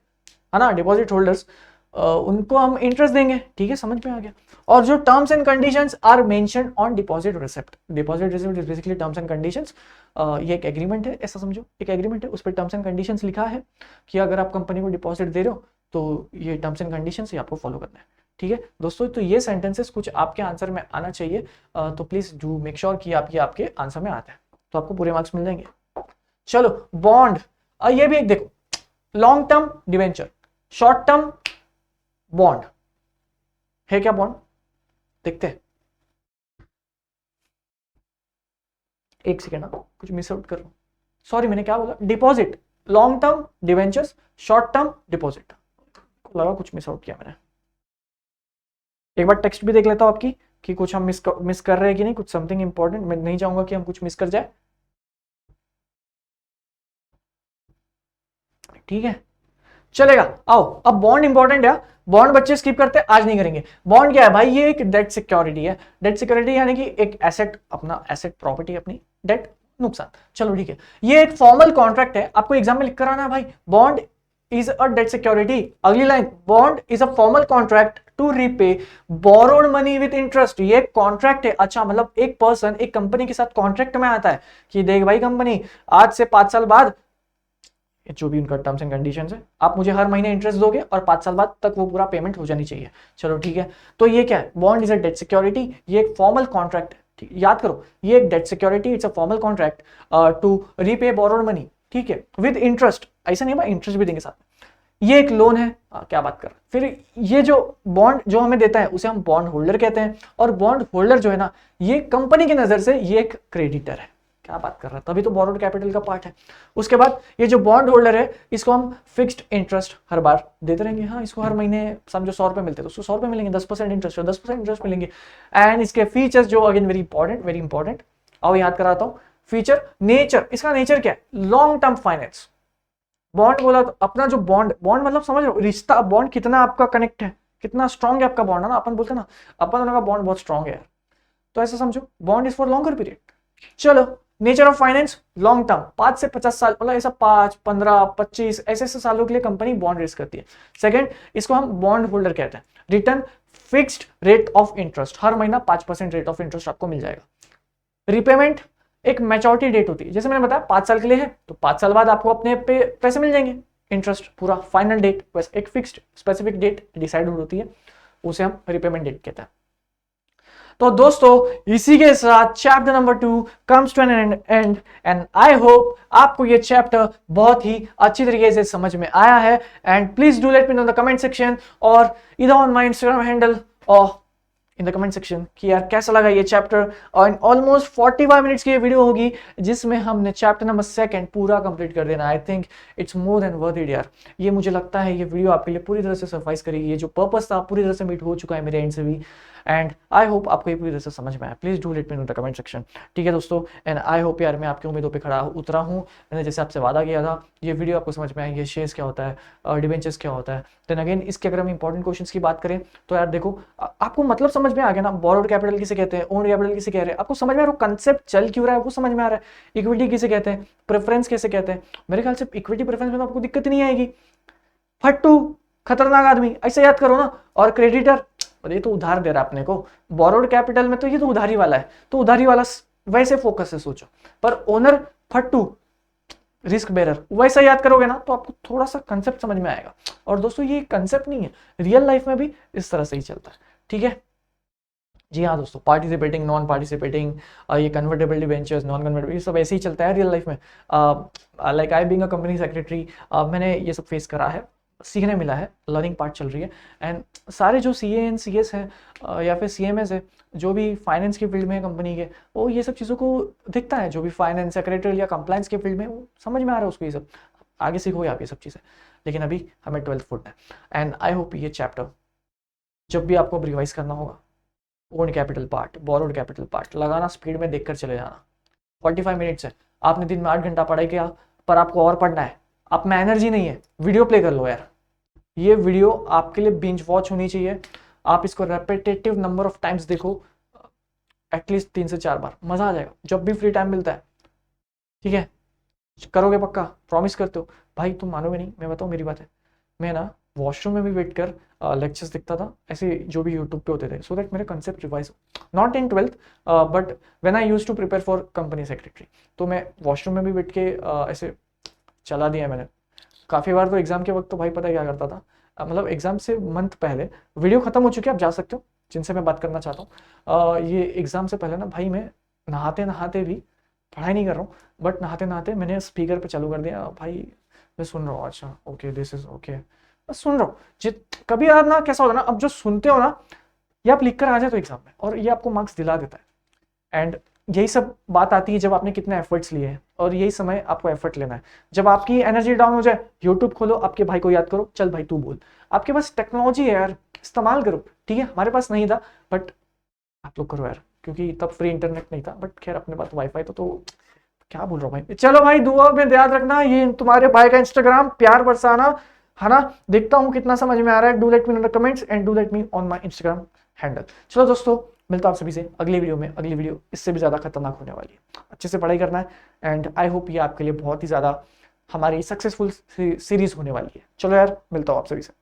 ना, डिपॉजिट होल्डर्स, उनको हम इंटरेस्ट देंगे। ठीक है, समझ में आ गया। और जो terms and conditions are mentioned on deposit receipt, deposit receipt is basically terms and conditions. ये एक एग्रीमेंट है, ऐसा समझो, एक एग्रीमेंट है, उस पर टर्म्स एंड कंडीशंस लिखा है कि अगर आप कंपनी को डिपॉजिट दे रहे हो तो ये टर्म्स एंड कंडीशंस ये आपको फॉलो करना है। ठीक है दोस्तों, तो ये सेंटेंसेस कुछ आपके आंसर में आना चाहिए, तो प्लीज डू मेक श्योर कि आपके आंसर में आता है, तो आपको पूरे मार्क्स मिल जाएंगे। चलो, बॉन्ड, ये भी एक देखो, long term debenture, short term bond है क्या? बॉन्ड देखते हैं, एक सेकेंड, कुछ मिस आउट कर रहा हूं, सॉरी, मैंने क्या बोला? Deposit, long term debentures, short term deposit, लगा कुछ मिस आउट किया मैंने। एक बार टेक्स्ट भी देख लेता हूं आपकी कि कुछ हम मिस कर रहे हैं कि नहीं, कुछ समथिंग इंपॉर्टेंट, मैं नहीं चाहूंगा कि हम कुछ मिस कर जाए। ठीक है, चलेगा। आओ, अब बॉन्ड इंपॉर्टेंट है, बॉन्ड बच्चे स्किप करते हैं, आज नहीं करेंगे। बॉन्ड क्या है भाई? ये एक डेट सिक्योरिटी है। डेट सिक्योरिटी यानी कि एक एसेट, अपना एसेट, प्रॉपर्टी अपनी, डेट नुकसान। चलो ठीक है, ये एक फॉर्मल कॉन्ट्रैक्ट है, आपको एग्जाम में लिख कर आना है भाई, bond is a debt security. अगली line, bond is a formal contract to repay borrowed money with interest. ये कॉन्ट्रैक्ट है, अच्छा मतलब एक पर्सन एक कंपनी के साथ कॉन्ट्रैक्ट में आता है कि देख भाई कंपनी, आज से 5 साल बाद, जो भी उनका टर्म्स एंड कंडीशंस है, आप मुझे हर महीने इंटरेस्ट दोगे और 5 साल बाद तक वो पूरा पेमेंट हो जानी चाहिए। चलो ठीक है, तो ये क्या है? Bond is a debt security, ये एक फॉर्मल कॉन्ट्रैक्ट है। ठीक, याद करो, ये एक debt security, it's a formal contract to repay borrowed money. ठीक है, विद इंटरेस्ट, ऐसा नहीं है, इंटरेस्ट भी देंगे साथ में। ये एक लोन है, क्या बात कर, फिर ये जो बॉन्ड जो हमें देता है उसे हम बॉन्ड होल्डर कहते हैं, और बॉन्ड होल्डर जो है ना, ये कंपनी की नजर से ये एक क्रेडिटर है। क्या बात कर रहा है, तभी तो बोरोड कैपिटल का पार्ट है। उसके बाद ये जो बॉन्ड होल्डर है, इसको हम फिक्स्ड इंटरेस्ट हर बार देते रहेंगे। हाँ, इसको हर महीने समझो 100 रुपए मिलते हैं तो उसको 100 रुपए मिलेंगे, 10% इंटरेस्ट, 10% इंटरेस्ट मिलेंगे। एंड इसके फीचर्स जो अगेन वेरी इंपॉर्टेंट, आओ याद कराता हूँ। फीचर, नेचर, इसका नेचर क्या है? Long term finance. बॉन्ड बोला तो अपना जो बॉन्ड, बॉन्ड मतलब समझ लो रिश्ता, बॉन्ड कितना आपका कनेक्ट है, कितना स्ट्रॉन्ग है आपका बॉन्ड, है ना, अपन बोलते हैं ना, अपन दोनों का बॉन्ड बहुत स्ट्रॉन्ग है यार, तो ऐसा समझो, bond is for longer period. चलो, nature of finance, long term, 5 से 50 साल, मतलब ऐसा 5, 15, 25 ऐसे सालों के लिए कंपनी बॉन्ड रेज करती है। सेकंड, इसको हम बॉन्ड होल्डर कहते हैं। Return, fixed rate of interest, हर महीना 5% रेट ऑफ इंटरेस्ट आपको मिल जाएगा। रिपेमेंट, एक मैच्योरिटी डेट होती है, जैसे मैंने बताया 5 साल के लिए है तो 5 साल बाद आपको अपने पे पैसे मिल जाएंगे, इंटरेस्ट पूरा, फाइनल डेट, बस एक फिक्स्ड स्पेसिफिक डेट डिसाइड होती है, उसे हम रिपेमेंट डेट कहते हैं। तो दोस्तों, इसी के साथ chapter number 2 comes to an end, and I hope आपको ये चैप्टर बहुत ही अच्छी तरीके से समझ में आया है। And please do let me know in the comment section, और इधर ऑन माय इंस्टाग्राम हैंडल और इन द कमेंट सेक्शन कि यार कैसा लगा ये चैप्टर। और ऑलमोस्ट 45 मिनट्स की ये वीडियो होगी जिसमें हमने चैप्टर नंबर 2 पूरा कंप्लीट कर देना। I think it's more than worth it यार। ये मुझे लगता है ये वीडियो आपके लिए पूरी तरह से सफाइस करेगी, ये जो पर्पस था पूरी तरह से मीट हो चुका है मेरे एंड से भी, एंड आई होप आपको ये पूरी तरह से समझ में आया। Please do let me know in the comment section. ठीक है दोस्तों, एंड आई होप यार मैं आपकी उम्मीदों पे खड़ा उतरा हूँ, मैंने जैसे आपसे वादा किया था, ये वीडियो आपको समझ में आई, ये शेयर्स क्या होता है, डिवेंचर्स क्या होता है। देन अगेन इसके अगर हम इंपॉर्टेंट क्वेश्चंस की बात करें तो यार देखो, आपको मतलब समझ में आ गया ना, बोरोड कैपिटल किसे कहते हैं, ओन्ड कैपिटल किसे कह रहे हैं, आपको समझ में आ रहा है, कंसेप्ट चल क्यों रहा है वो समझ में आ रहा है। इक्विटी किसे कहते हैं, प्रेफरेंस किसे कहते हैं, मेरे ख्याल से इक्विटी प्रेफरेंस में तो आपको दिक्कत नहीं आएगी। फट्टू, खतरनाक आदमी, ऐसे याद करो ना। और क्रेडिटर, ये तो उधार दे रहा है अपने को, बोरोड कैपिटल में तो ये तो उधारी वाला है, तो उधारी वाला वैसे फोकस से सोचो। पर ओनर, फट्टू, रिस्क बेरर, वैसा याद करोगे ना तो आपको थोड़ा सा कंसेप्ट समझ में आएगा। और दोस्तों ये कंसेप्ट नहीं है, रियल लाइफ में भी इस तरह से ही चलता है। ठीक है जी हाँ दोस्तों, पार्टिसिपेटिंग, नॉन पार्टिसिपेटिंग, ये कन्वर्टेबल डिबेंचर्स, नॉन कन्वर्टेबल, ये सब ऐसे ही चलता है रियल लाइफ में। Like I being a company secretary, मैंने ये सब फेस करा है, सीखने मिला है, लर्निंग पार्ट चल रही है। एंड सारे जो सी एन सी एस हैं या फिर सी एम एस है, जो भी फाइनेंस की फील्ड में है कंपनी के, वो ये सब चीज़ों को दिखता है, जो भी फाइनेंस सेक्रेटरी या कंप्लाइंस के फील्ड में, वो समझ में आ रहा है उसको, ये सब आगे सीखोगे आप ये सब चीज़ें। लेकिन अभी हमें 12th फुट है, एंड आई होप ये चैप्टर जब भी आपको रिवाइज करना होगा, own capital part, borrowed capital part लगाना, स्पीड में देखकर चले जाना। 45 मिनट्स है, आपने दिन में 8 घंटा पढ़ाई किया, पर आपको और पढ़ना है, आप में एनर्जी नहीं है, वीडियो प्ले कर लो यार। ये वीडियो आपके लिए बिंज वॉच होनी चाहिए। आप इसको रेपिटेटिव नंबर ऑफ टाइम्स देखो, एटलीस्ट 3 से 4 बार, मजा आ जाएगा जब भी फ्री टाइम मिलता है। ठीक है, करोगे पक्का, प्रॉमिस करते हो? भाई तुम मानोगे नहीं, मैं बताऊँ मेरी बात है, मैं ना वॉशरूम में भी वेट कर लेक्चर्स देखता था ऐसे जो भी यूट्यूब पे होते थे, सो दैट मेरे कंसेप्ट रिवाइज हो, not in 12th but when I used to prepare for company secretary. तो मैं वॉशरूम में भी बैठ के ऐसे चला दिया मैंने काफ़ी बार। तो एग्जाम के वक्त तो भाई पता है क्या करता था, मतलब एग्जाम से मंथ पहले, वीडियो खत्म हो चुकी है, आप जा सकते हो जिनसे मैं बात करना चाहता हूँ। ये एग्जाम से पहले ना भाई मैं नहाते नहाते भी, पढ़ाई नहीं कर रहा हूँ बट नहाते नहाते मैंने स्पीकर पे चालू कर दिया, भाई मैं सुन रहा हूँ, अच्छा ओके दिस इज ओके, बस सुन रहा हूँ। जित कभी यार ना कैसा होता है ना, अब जो सुनते हो ना, ये आप लिख कर आ जाए तो एग्जाम में, और ये आपको मार्क्स दिला देता है। एंड यही सब बात आती है जब आपने कितने एफर्ट्स लिए हैं, और यही समय आपको एफर्ट लेना है। जब आपकी एनर्जी डाउन हो जाए, यूट्यूब खोलो, आपके भाई को याद करो, चल भाई तू बोल। आपके पास टेक्नोलॉजी है यार, इस्तेमाल करो। ठीक है, हमारे पास नहीं था बट आप लोग करो यार, क्योंकि तब फ्री इंटरनेट नहीं था, बट खैर अपने पास वाईफाई तो क्या बोल रहा हूँ भाई। चलो भाई, दुआ में याद रखना, ये तुम्हारे भाई का इंस्टाग्राम, प्यार बरसाना है ना। देखता हूँ कितना समझ में आ रहा है। Do let me in the comments and do let me on my Instagram handle. चलो दोस्तों, मिलता हूँ आप सभी से अगली वीडियो में। अगली वीडियो इससे भी ज़्यादा खतरनाक होने वाली है, अच्छे से पढ़ाई करना है। एंड आई होप ये आपके लिए बहुत ही ज़्यादा हमारी सक्सेसफुल सीरीज होने वाली है। चलो यार, मिलता हूँ आप सभी से।